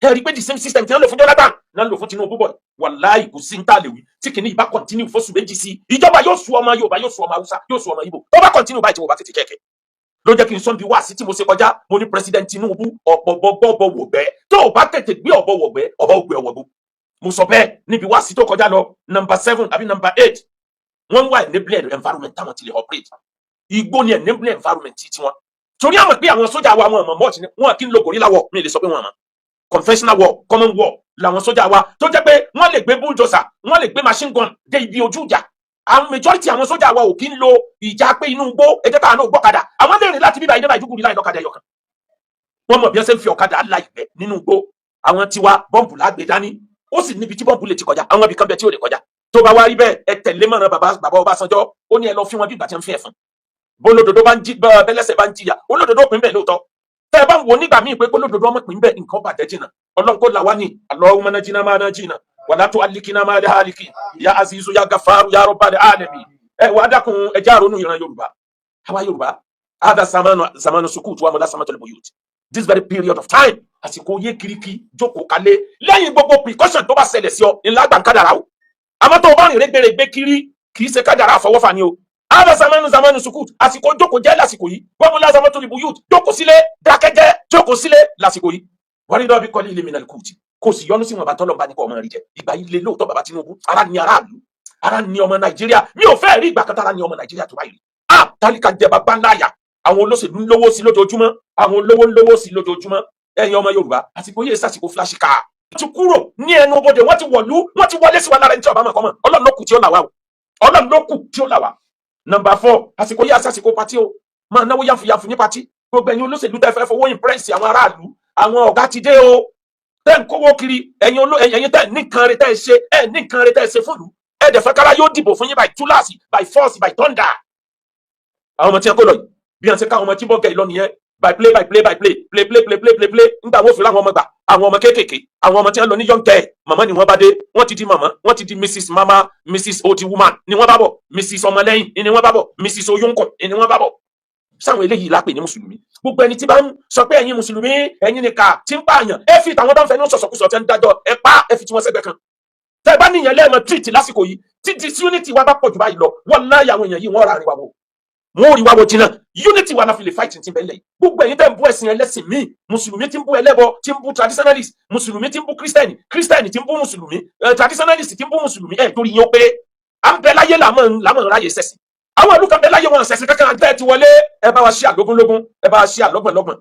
ẹ rí i pé the same system tí wọ́n lò fún Jonathan náà lò fún Tinubu bọ̀ wàláì kò sí ń tà léwu tí kìíní ìbá continue fóṣù méjì sí ìjọba yóò sú ọmọ Yorùbá yóò sú ọmọ Haúsá yóò sú ọmọ Ìgbò tó bá continue báyìí tí mo bá tètè kẹ̀kẹ́ ló jẹ́ kí n sọ bí wá sí tí mo ṣe kọjá mo ní president Tinubu ọ̀pọ̀ bọ́bọ́ wọ̀gbẹ́ tó o bá tètè gbé ọ̀bọ wọ̀gbẹ́ ọ̀bọ ògbé ọ̀wọ̀gbó mo sọ bẹ́ẹ̀ níbi wá sí tó kọjá lọ number 7 àbí number 8 wọ́n wá enabling environment táwọn ti lè operate igbó ni enabling environment tí wọ́n torí àwọn pé àwọn sójà wa wọn mọ̀ tí wọn kì í lo gorilla war mi lè sọ pé wọn mọ̀ conventional war common war làwọn sójà wa tó jẹ́ pé wọ́n lè gbé bulldozer wọ́n lè gbé machine gun dé ibi ojú ìjà àwọn majority àwọn sójà wa ò kí ń lo ìjà pé inú igbó ẹjẹ káà náà gbọ́kadà àwọn lè rìn láti bíbá ìdẹ́bà ìdúgùrì láì lọ́kadà ẹyọkan wọ́n mọ̀ bí wọ́n ṣe ń fi ọ̀kadà láìpẹ́ nínú igbó àwọn tiwa bọ́ǹbù lágbè dání ó sì níbi tí bọ́ǹbù lè ti kọjá àwọn ibì kan bẹ tí ò lè kọjá tó bá wá rí bẹ́ẹ̀ ẹ tẹ̀lé mọ̀ràn bàbá Ọbásanjọ́ ó ní ẹ lọ fi wọn bí ìgbà tí wọ́n fi ẹ̀fọn bólódodo bá ń jí bẹ́lẹ́sẹ̀ bá ń jìyà olódodo pín bẹ́ẹ̀ lóòótọ́ tẹ́ ẹ bá ń wo nígbà míì pé olódodo ọmọ pín bẹ́ẹ̀ nǹkan bàjẹ́ jìnnà Ọlọ́run kó là wá ní Allahumma najina ma najina wala tu'allikina ma haliki ya azizu ya gafaru ya rabbal alamin ẹ wá dákun ẹjá ronú ìran Yorùbá àwa Yorùbá ada zamanu sukut wa mọlá samatul buyut this very period of time àsìkò yé kiriki jókòó kalẹ̀ lẹ́yìn gbogbo precaution tó bá ṣẹlẹ̀ sí ọ ńlá gbà ń kádàrá o àmọ́ tó o bá rìn rẹ́gbẹ̀rẹ́gbẹ́ kiri kì í ṣe kádàrá àfọwọ́fà ni o ada zamanu sukut àsìkò jókòó jẹ́ lásìkò yìí wa mọlá samatul buyut jókòó sílé dákẹ́jẹ́ jókòó sílé lásìkò yìí wọ́n rí lọ́ọ́ bí kọ́lí ilé mi náà kùtì kò sì yọnu sí wọn bá tọ́lọ́ bá ní kọ́ ọmọ rí jẹ ìgbà yìí lé lóòótọ́ bàbá Tinubu ara ni aráàlú ara ni ọmọ Nàìjíríà mi ò fẹ́ rí ìgbà kan tára ni ọmọ Nàìjíríà tó báyìí tálíkà jẹ bàbá ńlá àyà àwọn olóṣèlú ń lówó sí lójoojúmọ́ àwọn olówó ń lówó sí lójoojúmọ́ ẹ̀yin ọmọ Yorùbá àsìkò yìí sàsìkò fúláṣí ká ti kúrò ní ẹnu bodè wọ́n ti wọ̀lú wọ́n ti wọlé sí wa lára ẹni tí ọba mọ̀ kọ́ mọ̀ Ọlọ́run ló kù tí ó là wá o Ọlọ́run ló kù tí ó là wá. Number 4 àsìkò yìí sàsìkò pati o máa náwó yànfùyànfù ní pati gbogbo ẹ̀yin olóṣèlú tẹ́ fẹ́ fowó ìmpírẹ́sì àwọn aráàlú àwọn ọ̀gá ti dé o tẹ́ ń kówó kiri ẹ̀yin tẹ́ ní nǹkan rẹ̀ tẹ́ ṣe ní nǹkan rẹ̀ tẹ́ ṣe fúlù dẹ̀ fẹ́ kára yóò dìbò fún yín by túláàsì by force by thunder. àwọn ọmọ tí wọn kó lọ yìí bí wọn ṣe ká àwọn ọmọ tí bọ́ gẹ̀ lọ nìyẹn by play nígbà wọn fi láwọn ọmọ gbà àwọn ọmọ kéékèèké àwọn ọmọ tí wọn lọ ní young girl màmá ni wọn bá dé wọn ti di màmá wọn ti di Mrs Mama Mrs Oti woman ni wọn bá bọ̀ Mrs ọmọlẹ́yìn ni wọn bá bọ̀ Mrs oyunkun ni wọn bá bọ̀ sáwọn eléyìí lápè ní mùsùlùmí gbogbo ẹni tí bá ń sọ pé ẹ̀yin mùsùlùmí ẹ̀yin nìka tí ń pààyàn ẹ fi tàwọn bá ń fẹ́ ní sọ̀sọ̀kùsọ̀ tẹ́ ń dájọ́ ẹ pa ẹ fi tí wọ́n sẹ́gbẹ̀ kan tẹ́ bá níyàn lẹ́ẹ̀mọ treat lásìkò yìí tí disunity wa bá pọ̀ jù báyìí lọ wọ́n láyà àwọn èèyàn yìí wọ́n ra àríwá wo wọ́n rí wa wo jìnnà unity wa la fi lè fight ti bẹ́ẹ̀ lẹ́yìn gbogbo ẹ̀yin tẹ́ ń bú ẹ̀sìn ẹlẹ́sìn míì mùsùlùmí tí ń bú ẹlẹ́bọ tí ń bú traditionalist mùsùlùmí tí ń bú kírísítẹ́nì kírísítẹ́nì tí ń bú mùsùlùmí traditionalist tí ń bú mùsùlùmí torí yín ó pé à ń bẹ láyé làmọ̀ ráyè sẹ̀sìn àwọn ìlú kan bẹ láyé wọn sẹ̀sìn kankan àti ẹ̀ ti wọlé ẹ bá wa ṣí àlógúnlógún ẹ bá wa ṣí àlọ́gbọ̀nlọ́gbọ̀n